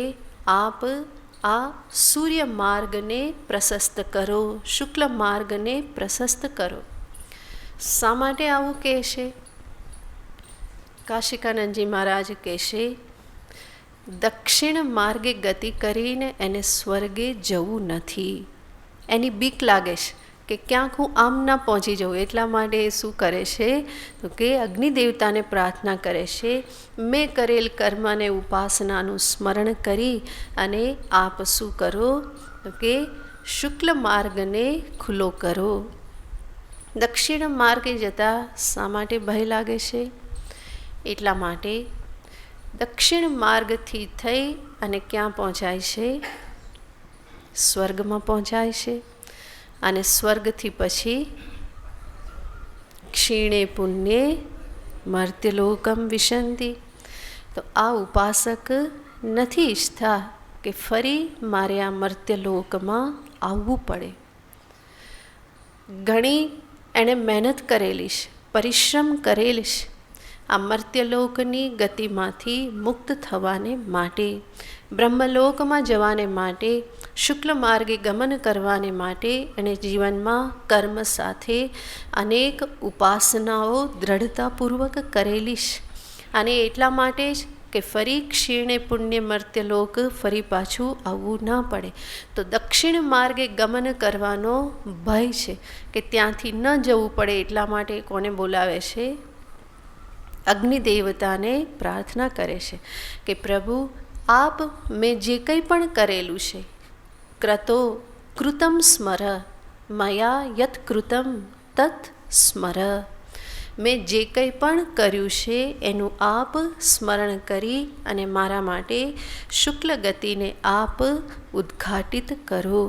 આપ આ સૂર્ય માર્ગને પ્રશસ્ત કરો, શુક્લ માર્ગને પ્રશસ્ત કરો. શા માટે આવું કહેશે? કાશિકાનંદજી મહારાજ કહેશે, દક્ષિણ માર્ગે ગતિ કરીને એને સ્વર્ગે જવું નથી. એની બીક લાગે છે કે ક્યાંક હું આમ ના પહોંચી જાઉં, એટલા માટે એ શું કરે છે? તો કે અગ્નિદેવતાને પ્રાર્થના કરે છે, મેં કરેલ કર્મ અને ઉપાસનાનું સ્મરણ કરી અને આપ શું કરો? તો કે શુક્લ માર્ગને ખુલ્લો કરો. દક્ષિણ માર્ગે જતાં શા માટે ભય લાગે છે? એટલા માટે દક્ષિણ માર્ગથી થઈ અને ક્યાં પહોંચાય છે? સ્વર્ગમાં પહોંચાય છે. અને સ્વર્ગથી પછી ક્ષીણે પુણ્યે મર્ત્યલોકમ વિશંતિ. તો આ ઉપાસક નથી ઈચ્છતા કે ફરી મારે આ મર્ત્યલોકમાં આવવું પડે. ઘણી એણે મહેનત કરેલી છે, પરિશ્રમ કરેલ છે આ મર્ત્યલોકની ગતિમાંથી મુક્ત થવાને માટે, બ્રહ્મલોકમાં જવાને માટે, શુક્લ માર્ગે ગમન કરવાને માટે અને જીવનમાં કર્મ સાથે અનેક ઉપાસનાઓ દ્રઢતાપૂર્વક કરેલી છે. અને એટલા માટે જ કે ફરી ક્ષીણે પુણ્ય મર્ત્યલોક ફરી પાછું આવવું ના પડે. તો દક્ષિણ માર્ગે ગમન કરવાનો ભય છે કે ત્યાંથી ન જવું પડે, એટલા માટે કોને બોલાવે છે? અગ્નિદેવતાને પ્રાર્થના કરે છે કે પ્રભુ, આપ મેં જે કંઈ પણ કરેલું છે, ક્રતો કૃતમ સ્મર, મયા યત કૃતમ તત સ્મર. મેં જે કંઈ પણ કર્યું છે એનું આપ સ્મરણ કરી અને મારા માટે શુક્લ ગતિને આપ ઉદ્ઘાટિત કરો.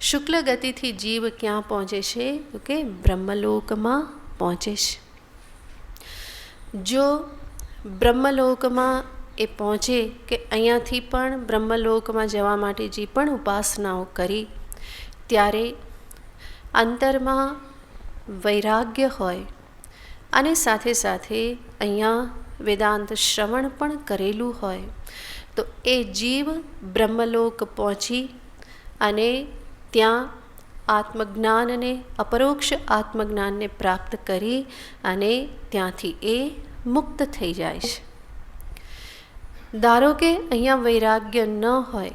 શુક્લ ગતિથી જીવ ક્યાં પહોંચે છે? તો કે બ્રહ્મલોકમાં પહોંચે છે. જો બ્રહ્મલોકમાં એ પહોંચે કે અહીંયાથી પણ બ્રહ્મલોકમાં જવા માટે જે પણ ઉપાસનાઓ કરી, ત્યારે અંતરમાં વૈરાગ્ય હોય અને સાથે સાથે અહીંયા વેદાંત શ્રવણ પણ કરેલું હોય, તો એ જીવ બ્રહ્મલોક પહોંચી અને ત્યાં આત્મજ્ઞાનને, અપરોક્ષ આત્મજ્ઞાનને પ્રાપ્ત કરી અને ત્યાંથી એ મુક્ત થઈ જાય છે. ધારો કે અહીંયા વૈરાગ્ય ન હોય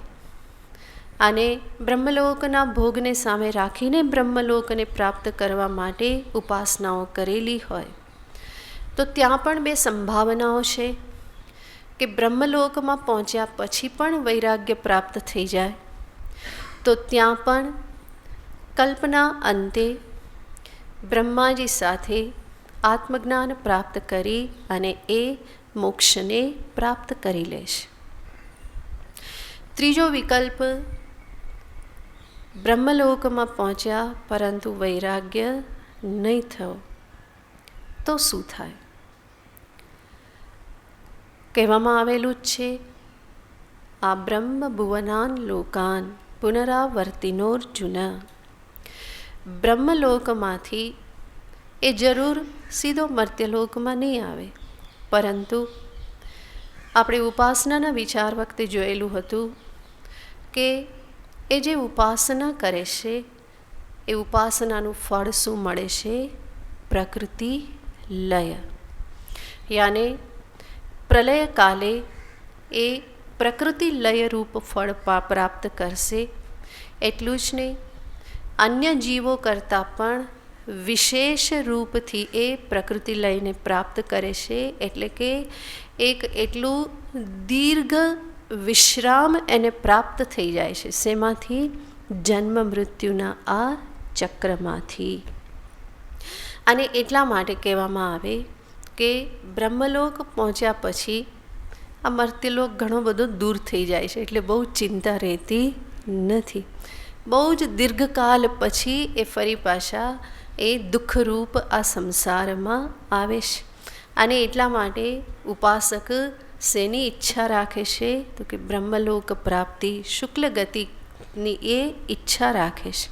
અને બ્રહ્મલોકના ભોગને સામે રાખીને બ્રહ્મલોકને પ્રાપ્ત કરવા માટે ઉપાસનાઓ કરેલી હોય, તો ત્યાં પણ બે સંભાવનાઓ છે કે બ્રહ્મલોકમાં પહોંચ્યા પછી પણ વૈરાગ્ય પ્રાપ્ત થઈ જાય, તો ત્યાં પણ કલ્પના અંતે બ્રહ્માજી સાથે આત્મજ્ઞાન પ્રાપ્ત કરી અને એ મોક્ષને પ્રાપ્ત કરી લે છે. ત્રીજો વિકલ્પ, બ્રહ્મલોકમાં પહોંચ્યા પરંતુ વૈરાગ્ય નહીં થયો, તો શું થાય? કહેવામાં આવેલું જ છે, આ બ્રહ્મ ભુવનાન લોકાન પુનરાવર્તિનોર્જુન. બ્રહ્મલોકમાંથી એ જરૂર સીધો મર્ત્યલોકમાં નહીં આવે, પરંતુ આપણે ઉપાસનાના વિચાર વખતે જોયેલું હતું કે એ જે ઉપાસના કરે છે એ ઉપાસનાનું ફળ શું મળે છે? પ્રકૃતિ લય. યાને પ્રલય કાલે એ પ્રકૃતિ લયરૂપ ફળ પ્રાપ્ત કરશે. એટલું જ નહીં, અન્ય જીવો કરતાં પણ વિશેષ રૂપથી એ પ્રકૃતિ લયને પ્રાપ્ત કરે છે. એટલે કે એક એટલું દીર્ઘ વિશ્રામ એને પ્રાપ્ત થઈ જાય છે. શેમાંથી? જન્મ મૃત્યુના આ ચક્રમાંથી. અને એટલા માટે કહેવામાં આવે કે બ્રહ્મલોક પહોંચ્યા પછી આ મર્ત્યલોક ઘણો બધો દૂર થઈ જાય છે, એટલે બહુ ચિંતા રહેતી નથી. બહુ જ દીર્ઘકાલ પછી એ ફરી પાછા એ દુઃખરૂપ આ સંસારમાં આવે છે. અને એટલા માટે ઉપાસક શેની ઈચ્છા રાખે છે? તો કે બ્રહ્મલોક પ્રાપ્તિ, શુક્લ ગતિની એ ઈચ્છા રાખે છે.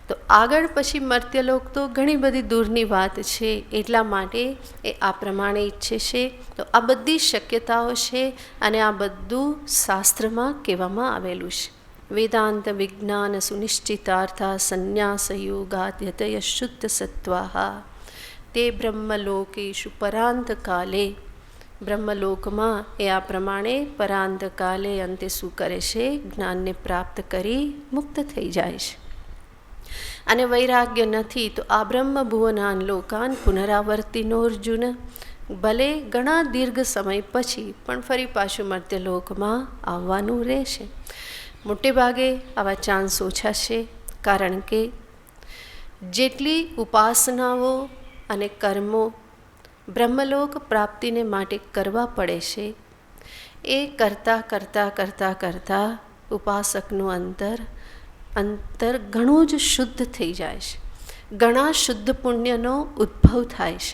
તો આગળ પછી મર્ત્યલોક તો ઘણી બધી દૂરની વાત છે, એટલા માટે એ આ પ્રમાણે ઈચ્છે છે. તો આ બધી શક્યતાઓ છે અને આ બધું શાસ્ત્રમાં કહેવામાં આવેલું છે. વેદાંત વિજ્ઞાન સુનિશ્ચિતાર્થા સંન્યાસ યોગાદ્યતય શુદ્ધ સત્વાહા તે બ્રહ્મલોકેશુ પરાંત કાલે. બ્રહ્મલોકમાં એ આ પ્રમાણે પરાંત કાલે અંતે શું કરે છે? જ્ઞાનને પ્રાપ્ત કરી મુક્ત થઈ જાય છે. અને વૈરાગ્ય નથી તો આ બ્રહ્મ ભુવનાન લોકાન પુનરાવર્તિનોર્જુન. ભલે ઘણા દીર્ઘ સમય પછી પણ ફરી પાછું મર્ત્યલોકમાં આવવાનું રહેશે. મોટે ભાગે આવા ચાન્સ ઓછા છે, કારણ કે જેટલી ઉપાસનાઓ અને કર્મો બ્રહ્મલોક પ્રાપ્તિને માટે કરવા પડે છે, એ કરતાં કરતાં કરતાં કરતાં ઉપાસકનું અંતર ઘણું જ શુદ્ધ થઈ જાય છે. ઘણા શુદ્ધ પુણ્યનો ઉદ્ભવ થાય છે.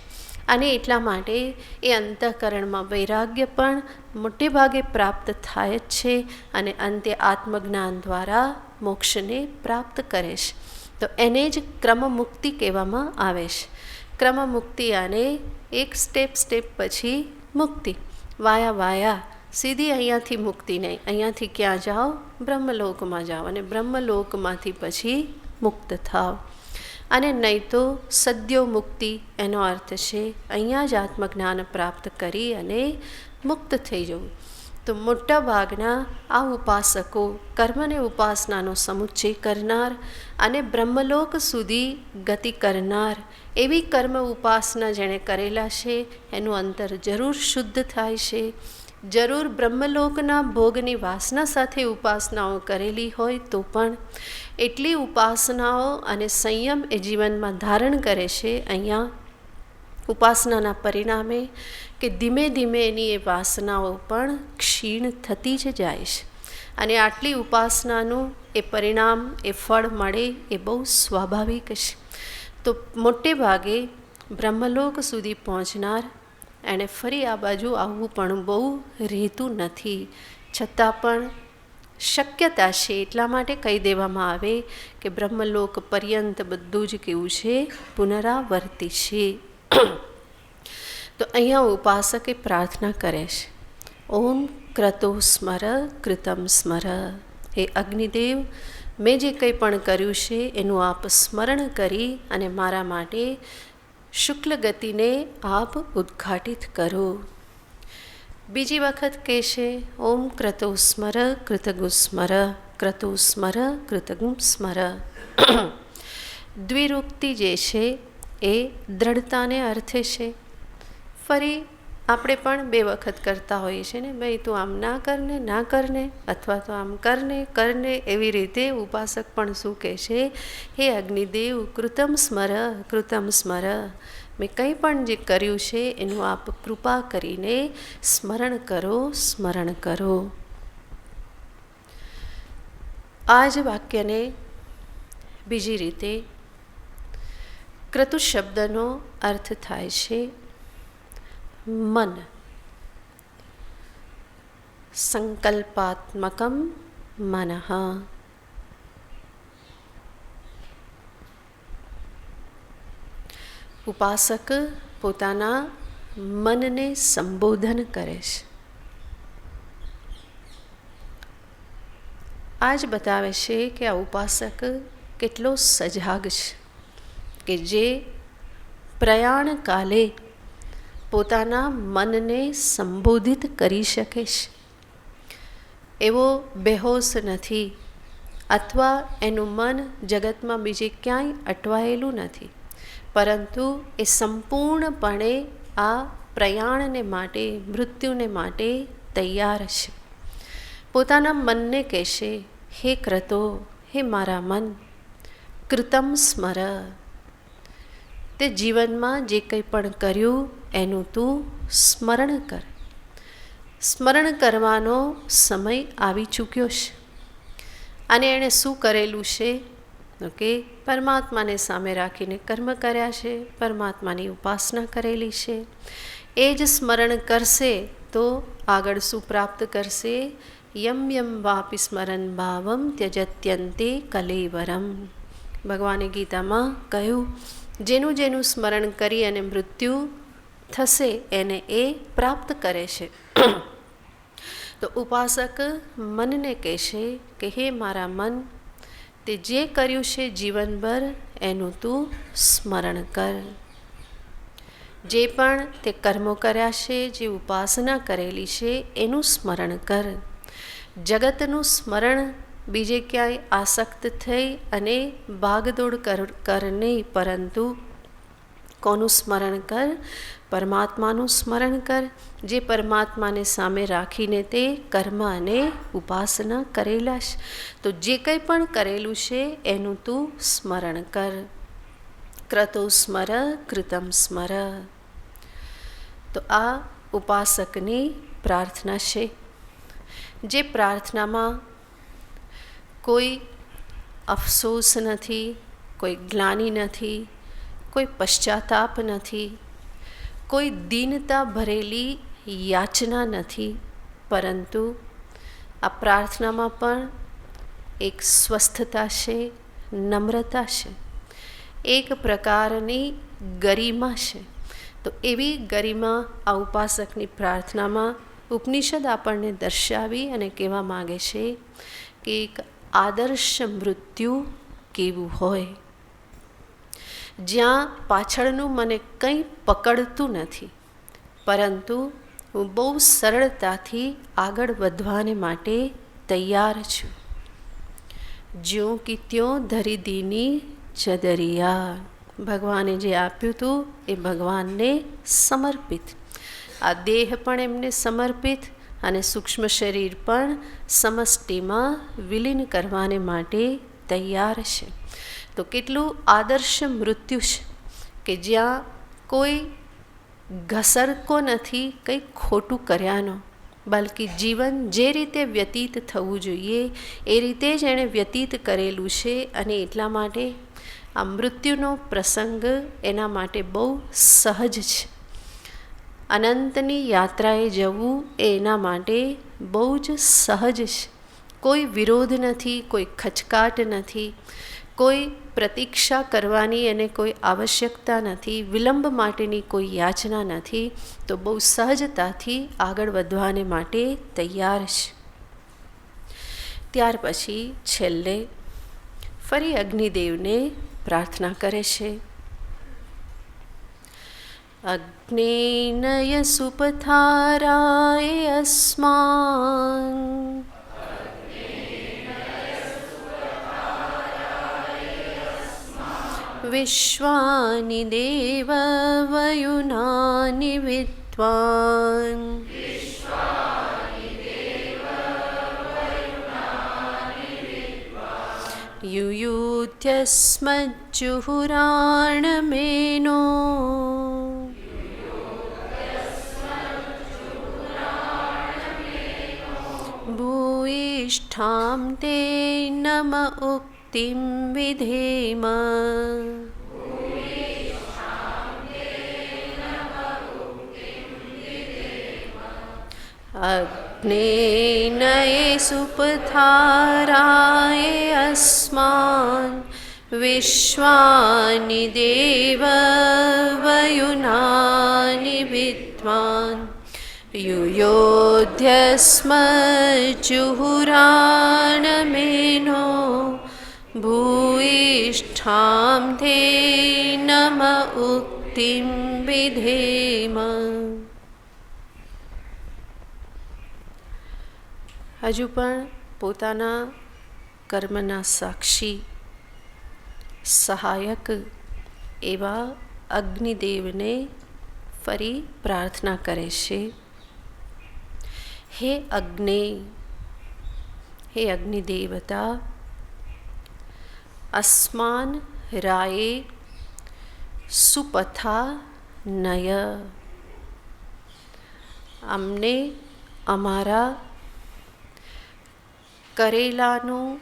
અને એટલા માટે એ અંતઃકરણમાં વૈરાગ્ય પણ મોટે ભાગે પ્રાપ્ત થાય જ છે. અને અંતે આત્મજ્ઞાન દ્વારા મોક્ષને પ્રાપ્ત કરે છે. તો એને જ ક્રમમુક્તિ કહેવામાં આવે છે. ક્રમમુક્તિ આને એક સ્ટેપ પછી મુક્તિ, વાયા સીધી અહીંયાથી મુક્તિ નહીં. અહીંયાથી ક્યાં જાઓ? બ્રહ્મલોકમાં જાઓ, અને બ્રહ્મલોકમાંથી પછી મુક્ત થાઓ. અને નહીં તો સદ્યો મુક્તિ, એનો અર્થ છે અહીંયા જ આત્મજ્ઞાન પ્રાપ્ત કરી અને મુક્ત થઈ જવું. તો મોટા ભાગના આ ઉપાસકો કર્મને ઉપાસનાનો સમુચ્ચય કરનાર અને બ્રહ્મલોક સુધી ગતિ કરનાર એવી કર્મ ઉપાસના જેણે કરેલા છે એનું અંતર જરૂર શુદ્ધ થાય છે. જરૂર બ્રહ્મલોકના ભોગની વાસના સાથે ઉપાસનાઓ કરેલી હોય તો પણ એટલી ઉપાસનાઓ અને સંયમ એ જીવનમાં ધારણ કરે છે અહીંયા ઉપાસનાના પરિણામે, કે ધીમે ધીમે એની એ વાસનાઓ પણ ક્ષીણ થતી જ જાય છે. અને આટલી ઉપાસનાનું એ પરિણામ, એ ફળ મળે એ બહુ સ્વાભાવિક છે. તો મોટે ભાગે બ્રહ્મલોક સુધી પહોંચનાર એણે ફરી આ બાજુ આવવું પણ બહુ રહેતું નથી. છતાં પણ શક્યતા છે, એટલા માટે કહી દેવામાં આવે કે બ્રહ્મલોક પર્યંત બધું જ કેવું છે? પુનરાવર્તી છે. તો અહીંયા ઉપાસકે પ્રાર્થના કરે છે, ઓમ ક્રતો સ્મર કૃતમ સ્મર. હે અગ્નિદેવ, મેં જે કંઈ પણ કર્યું છે એનું આપ સ્મરણ કરી અને મારા માટે શુક્લ ગતિને આપ ઉદ્ઘાટિત કરો. બીજી વખત કહે છે, ઓમ ક્રતો સ્મર કૃતગુ સ્મર, ક્રતો સ્મર કૃતગુ સ્મર. દ્વિરુક્તિ જે છે એ દ્રઢતાને અર્થે છે. ફરી આપણે પણ બે વખત કરતા હોઈએ છીએ ને, ભાઈ તું આમ ના કરને, અથવા તો આમ કરને. એવી રીતે ઉપાસક પણ શું કહે છે? હે અગ્નિદેવ, કૃતમ સ્મર. મેં કંઈ પણ જે કર્યું છે એનું આપ કૃપા કરીને સ્મરણ કરો. આ જ વાક્યને બીજી રીતે ક્રતુ શબ્દનો અર્થ થાય છે મન. સંકલ્પાત્મકમ મનઃ. ઉપાસક પોતાના મનને સંબોધન કરે છે. આ જ બતાવે છે કે આ ઉપાસક કેટલો સજાગ છે, કે જે પ્રયાણ કાલે પોતાના મનને સંબોધિત કરી શકે છે. એવો બેહોશ નથી, અથવા એનું મન જગતમાં બીજે ક્યાંય અટવાયેલું નથી, પરંતુ એ સંપૂર્ણપણે આ પ્રયાણને માટે, મૃત્યુને માટે તૈયાર છે. પોતાના મનને કહેશે, હે ક્રતો, હે મારા મન, કૃતમ સ્મર, તે જીવનમાં જે કંઈ પણ કર્યું એનું તું સ્મરણ કર. સ્મરણ કરવાનો સમય આવી ચૂક્યો છે. અને એણે શું કરેલું છે? તો કે પરમાત્માને સામે રાખીને કર્મ કર્યા છે, પરમાત્માની ઉપાસના કરેલી છે. એ જ સ્મરણ કરશે તો આગળ શું પ્રાપ્ત કરશે? યમ યમ વાપી સ્મરણ ભાવમ ત્યજત્યંતે કલેવરમ. ભગવાને ગીતામાં કહ્યું, જેનું જેનું સ્મરણ કરી અને મૃત્યુ થશે એને એ પ્રાપ્ત કરે છે. તો ઉપાસક મનને કહેશે કે હે મારા મન, તે જે કર્યું છે જીવનભર એનું તું સ્મરણ કર. જે પણ તે કર્મો કર્યા છે, જે ઉપાસના કરેલી છે એનું સ્મરણ કર. જગતનું સ્મરણ બીજે ક્યાંય આસક્ત થઈ અને ભાગદોડ કર નહીં, પરંતુ કોનું સ્મરણ કર? પરમાત્માનું સ્મરણ કર, જે પરમાત્માને સામે રાખીને તે કર્મ અને ઉપાસના કરેલા છે. તો જે કંઈ પણ કરેલું છે એનું તું સ્મરણ કર. ક્રતો સ્મર, કૃતમ સ્મર. તો આ ઉપાસકની પ્રાર્થના છે, જે પ્રાર્થનામાં કોઈ અફસોસ નથી, કોઈ ગ્લાનિ નથી, કોઈ પશ્ચાતાપ નથી, કોઈ દીનતા ભરેલી યાચના નથી, પરંતુ આ પ્રાર્થનામાં પણ એક સ્વસ્થતા છે, નમ્રતા છે, એક પ્રકારની ગરિમા છે. તો એવી ગરિમા આ ઉપાસકની પ્રાર્થનામાં ઉપનિષદ આપણને દર્શાવી અને કહેવા માગે છે કે એક આદર્શ મૃત્યુ કેવું હોય, જ્યાં પાછળનું મને કંઈ પકડતું નથી, પરંતુ હું બહુ સરળતાથી આગળ વધવાને માટે તૈયાર છું. જ્યું કી ત્યોં ધરી દીની ચદરિયા. ભગવાને જે આપ્યું હતું એ ભગવાનને સમર્પિત. આ દેહ પણ એમને સમર્પિત અને સૂક્ષ્મ શરીર પણ સમષ્ટિમાં વિલીન કરવાને માટે તૈયાર છે. તો કેટલું આદર્શ મૃત્યુ છે કે જ્યાં કોઈ ઘસરકો નથી કંઈ ખોટું કર્યાનો, બલ્કિ જીવન જે રીતે વ્યતીત થવું જોઈએ એ રીતે જ એણે વ્યતીત કરેલું છે. અને એટલા માટે આ મૃત્યુનો પ્રસંગ એના માટે બહુ સહજ છે. અનંતની યાત્રાએ જવું એ એના માટે બહુ જ સહજ છે. કોઈ વિરોધ નથી, કોઈ ખચકાટ નથી, કોઈ પ્રતીક્ષા કરવાની એને કોઈ આવશ્યકતા નથી, વિલંબ માટેની કોઈ યાચના નથી. તો બહુ સહજતાથી આગળ વધવાને માટે તૈયાર છે. ત્યાર પછી છેલ્લે ફરી અગ્નિદેવને પ્રાર્થના કરે છે. અગ્નેનય સુપથારાય અસ્માન વિશ્વાનિ દેવ વયુનાનિ વિદ્વાન યુયુધ્યસ્મજ્જુહુરાણમેનો ભૂયિષ્ઠાં તે નમ ઉક્તિં વિધેમ. અગ્નેનય સુપથારાય અસ્માન વિશ્વાનિ દેવ વયુનાનિ વિદ્વાન યુયોધ્યસ્મ જુહુરાણમેનો ભૂયિષ્ઠાં તે નમ ઉક્તિં વિધેમ. હજુ પણ પોતાના કર્મના સાક્ષી સહાયક એવા અગ્નિદેવને ફરી પ્રાર્થના કરે છે. હે અગ્નિદેવતા, અસ્માન રાયે સુપથા નય, અમને અમારા કરેલાનું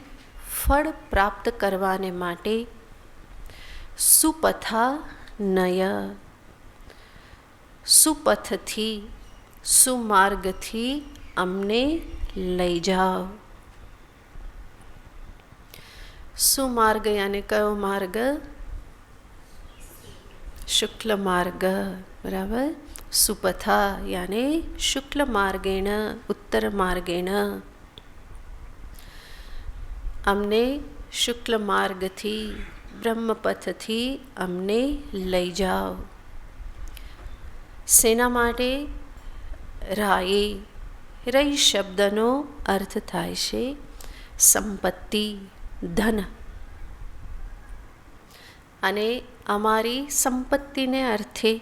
ફળ પ્રાપ્ત કરવાને માટે સુપથા નય, સુપથથી સુમાર્ગથી અમને લઈ જાઓ. સુમાર્ગ યાને કયો માર્ગ? શુક્લ માર્ગ, બરાબર. સુપથા યાને શુક્લ માર્ગેણ, ઉત્તર માર્ગેણ. અમને શુક્લ માર્ગથી, બ્રહ્મપથથી અમને લઈ જાઓ. શેના માટે? રાયે, રઈ શબ્દનો અર્થ થાય છે સંપત્તિ, ધન. અને અમારી સંપત્તિને અર્થે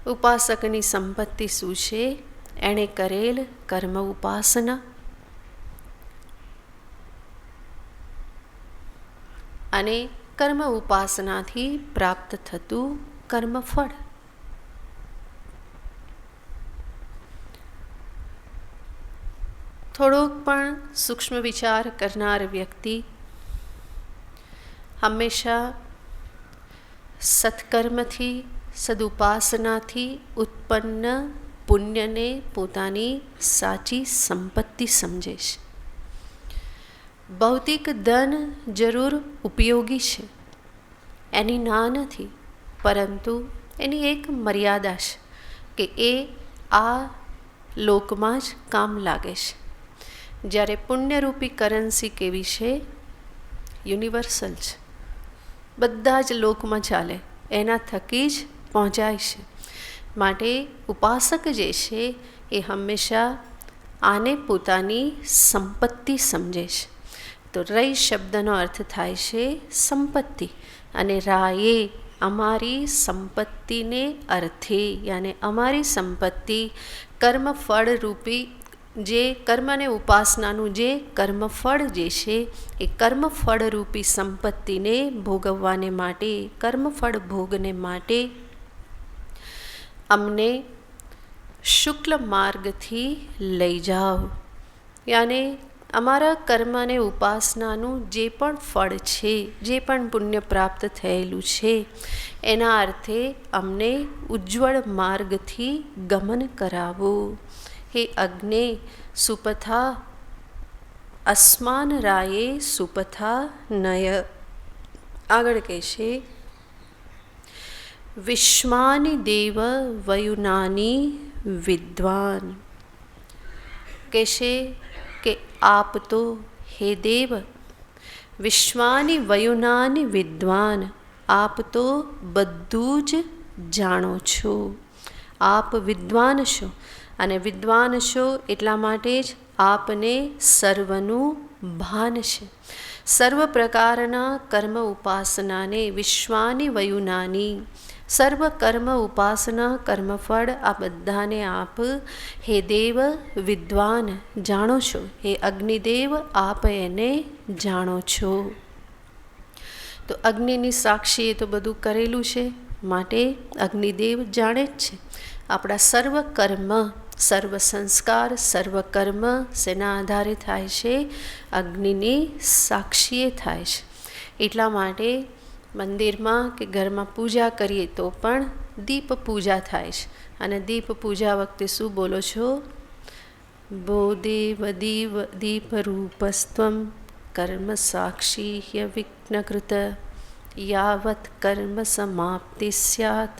ઉપાસકની સંપત્તિ શું છે? એણે કરેલ કર્મ ઉપાસના અને કર્મ ઉપાસનાથી પ્રાપ્ત થતું કર્મફળ. થોડોક પણ સૂક્ષ્મ વિચાર કરનાર વ્યક્તિ હંમેશા સત્કર્મથી, સદુપાસનાથી ઉત્પન્ન પુણ્યને પોતાની સાચી સંપત્તિ સમજે છે. ભૌતિક ધન જરૂર ઉપયોગી છે, એની ના નથી, પરંતુ એની એક મર્યાદા છે કે એ આ લોકમાં જ કામ લાગે છે. જ્યારે પુણ્યરૂપી કરન્સી કેવી છે? યુનિવર્સલ છે, બધા જ લોકમાં ચાલે, એના થકી જ પહોંચાય છે. માટે ઉપાસક જે છે એ હંમેશા આને પોતાની સંપત્તિ સમજે છે. તો રઈ શબ્દનો અર્થ થાય છે સંપત્તિ, અને રાયે અમારી સંપત્તિને અર્થે, યાને અમારી સંપત્તિ કર્મફળ રૂપી, જે કર્મને ઉપાસનાનું જે કર્મફળ જે છે એ કર્મફળ રૂપી સંપત્તિને ભોગવવાને માટે, કર્મફળ ભોગને માટે અમને શુક્લ માર્ગથી લઈ જાઓ. યાને અમારા કર્મ અને ઉપાસનાનું જે પણ ફળ છે, જે પણ પુણ્ય પ્રાપ્ત થયેલું છે, એના અર્થે અમને ઉજ્જવળ માર્ગથી ગમન કરાવો. હે અગ્ને સુપથા, અસ્માન રાયે સુપથા નય. આગળ કહેશે વિશ્વાનિ દેવ વયુનાની વિદ્વાન. કહેશે કે આપ તો હે દેવ વિશ્વાનિ વયુનાની વિદ્વાન, આપ તો બધું જ જાણો છો. આપ વિદ્વાન છો, અને વિદ્વાન છો એટલા માટે જ આપને સર્વનું ભાન છે. સર્વ પ્રકારના કર્મ ઉપાસનાને વિશ્વાનિ વયુનાની, સર્વ કર્મ ઉપાસના કર્મફળ આ બધાને આપ હે દેવ વિદ્વાન જાણો છો. હે અગ્નિદેવ આપ એને જાણો છો. તો અગ્નિની સાક્ષીએ તો બધું કરેલું છે, માટે અગ્નિદેવ જાણે જ છે. આપણા સર્વ કર્મ, સર્વ સંસ્કાર, સર્વ કર્મ શેના આધારે થાય છે? અગ્નિની સાક્ષીએ થાય છે. એટલા માટે મંદિરમાં કે ઘરમાં પૂજા કરીએ તો પણ દીપ પૂજા થાય છે. અને દીપ પૂજા વખતે શું બોલો છો? ભો દેવ દીપ રૂપસ્ત્વમ કર્મ સાક્ષી યવિઘ્નકૃત યાવત કર્મ સમાપ્તિ સ્યાત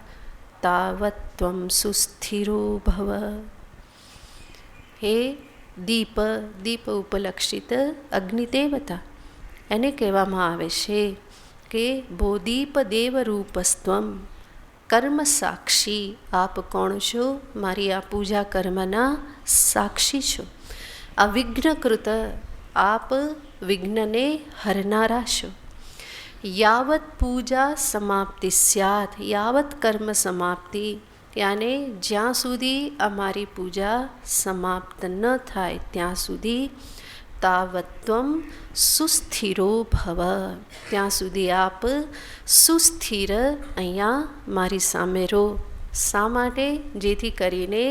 તાવત ત્વમ સુસ્થિરો ભવ. હે દીપ, દીપ ઉપલક્ષિત અગ્નિદેવતા, એને કહેવામાં આવે છે કે બોદીપ દેવ રૂપસ્ત્વમ કર્મ સાક્ષી. આપ કોણ છો? મારી આ પૂજા કર્મના સાક્ષી છો. અવિઘ્નકૃત, આપ વિઘ્નને હરનારા છો. યાવત પૂજા સમાપ્તિ સ્યાત, યાવત કર્મ સમાપ્તિ, યાને જ્યાં સુધી અમારી પૂજા સમાપ્ત ન થાય ત્યાં સુધી તાવત્વમ સુસ્થિરો ભવ, ત્યાં સુધી આપ સુસ્થિર અહીંયા મારી સામે રહો. શા માટે? જેથી કરીને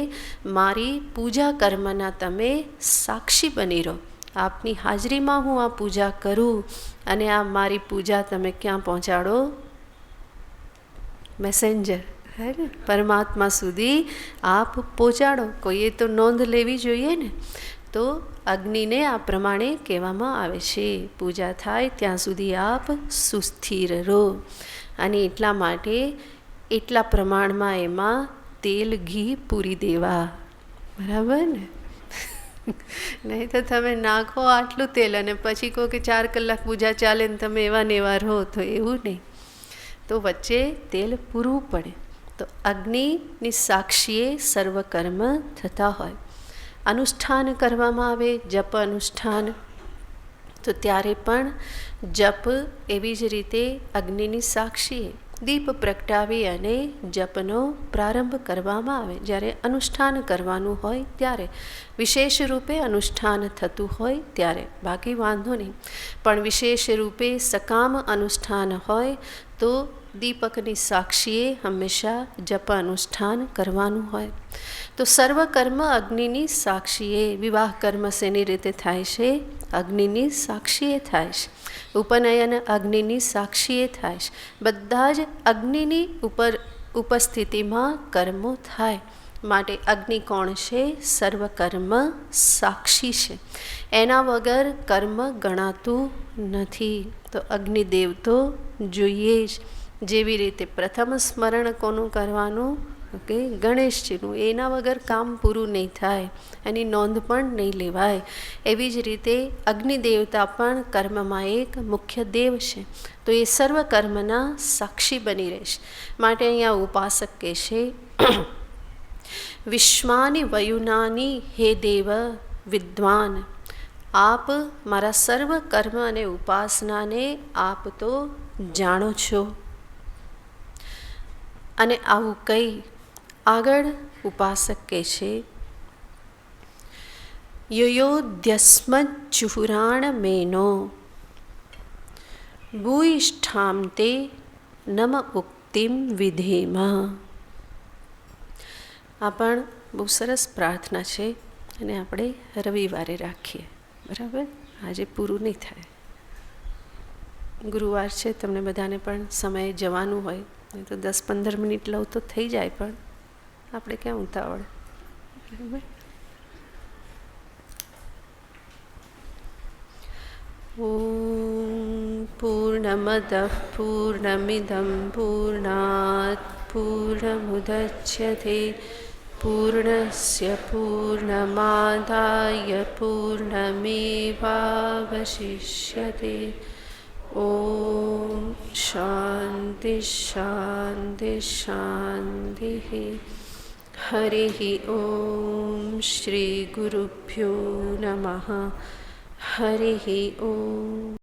મારી પૂજા કર્મના તમે સાક્ષી બની રહો. આપની હાજરીમાં હું આ પૂજા કરું અને આ મારી પૂજા તમે ક્યાં પહોંચાડો? મેસેન્જર, હે ને, પરમાત્મા સુધી આપ પહોંચાડો. કોઈએ તો નોંધ લેવી જોઈએ ને. તો અગ્નિને આ પ્રમાણે કહેવામાં આવે છે, પૂજા થાય ત્યાં સુધી આપ સુસ્થિર રહો. અને એટલા માટે એટલા પ્રમાણમાં એમાં તેલ ઘી પૂરી દેવા, બરાબર ને? નહીં તો તમે નાખો આટલું તેલ અને પછી કહો કે 4 કલાક પૂજા ચાલે ને તમે એવા ને એવા રહો, તો એવું નહીં. તો વચ્ચે તેલ પૂરવું પડે. તો અગ્નિની સાક્ષીએ સર્વ કર્મ થતા હોય. અનુષ્ઠાન કરવામાં આવે, જપ અનુષ્ઠાન, તો ત્યારે પણ જપ એવી જ રીતે અગ્નિની સાક્ષીએ દીપ પ્રગટાવી અને જપનો પ્રારંભ કરવામાં આવે. જ્યારે અનુષ્ઠાન કરવાનું હોય ત્યારે, વિશેષ રૂપે અનુષ્ઠાન થતું હોય ત્યારે, બાકી વાંધો નહીં. પણ વિશેષ રૂપે સકામ અનુષ્ઠાન હોય તો દીપકની સાક્ષીએ હંમેશા જપ અનુષ્ઠાન કરવાનું હોય. તો સર્વ કર્મ અગ્નિની સાક્ષીએ. વિવાહ કર્મ શેની રીતે થાય છે? અગ્નિની સાક્ષીએ થાય છે. ઉપનયન અગ્નિની સાક્ષીએ થાય છે. બધા જ અગ્નિની ઉપસ્થિતિમાં કર્મો થાય. માટે અગ્નિ કોણ છે? સર્વ કર્મ સાક્ષી છે. એના વગર કર્મ ગણાતું નથી. તો અગ્નિદેવ તો જોઈએ જ. જેવી રીતે પ્રથમ સ્મરણ કોનું કરવાનું? કે ગણેશજીનું. એના વગર કામ પૂરું નહીં થાય, એની નોંધ પણ નહીં લેવાય. એવી જ રીતે અગ્નિદેવતા પણ કર્મમાં એક મુખ્ય દેવ છે. તો એ સર્વ કર્મના સાક્ષી બની રહેશે. માટે અહીંયા ઉપાસક કહે છે, વિશ્વાની વયુનાની હે દેવ વિદ્વાન, આપ મારા સર્વ કર્મ અને ઉપાસનાને આપ તો જાણો છો. અને આવું કહી આગળ ઉપાસક કહે છે, યયોધ્યસ્મજ્જુહુરાણ મેનો ભૂયિષ્ઠામ તે નમ ઉક્તિમ વિધેમા. આ પણ બહુ સરસ પ્રાર્થના છે અને આપણે રવિવારે રાખીએ, બરાબર? આજે પૂરું નહીં થાય. ગુરુવાર છે, તમને બધાને પણ સમયે જવાનું હોય, નહીં તો 10-15 મિનિટ લઉં તો થઈ જાય, પણ આપણે ક્યાં ઉતાવળ, બરાબર? ઓમ પૂર્ણમદ પૂર્ણમિદં પૂર્ણાત પૂર્ણમુદચ્યતે પૂર્ણસ્ય પૂર્ણમાદાય પૂર્ણમેવાવશિષ્યતે. ઓમ શાંતિ શાંતિ શાંતિ. હરિ ઓમ શ્રી ગુરુભ્યો નમઃ. હરિ ઓમ.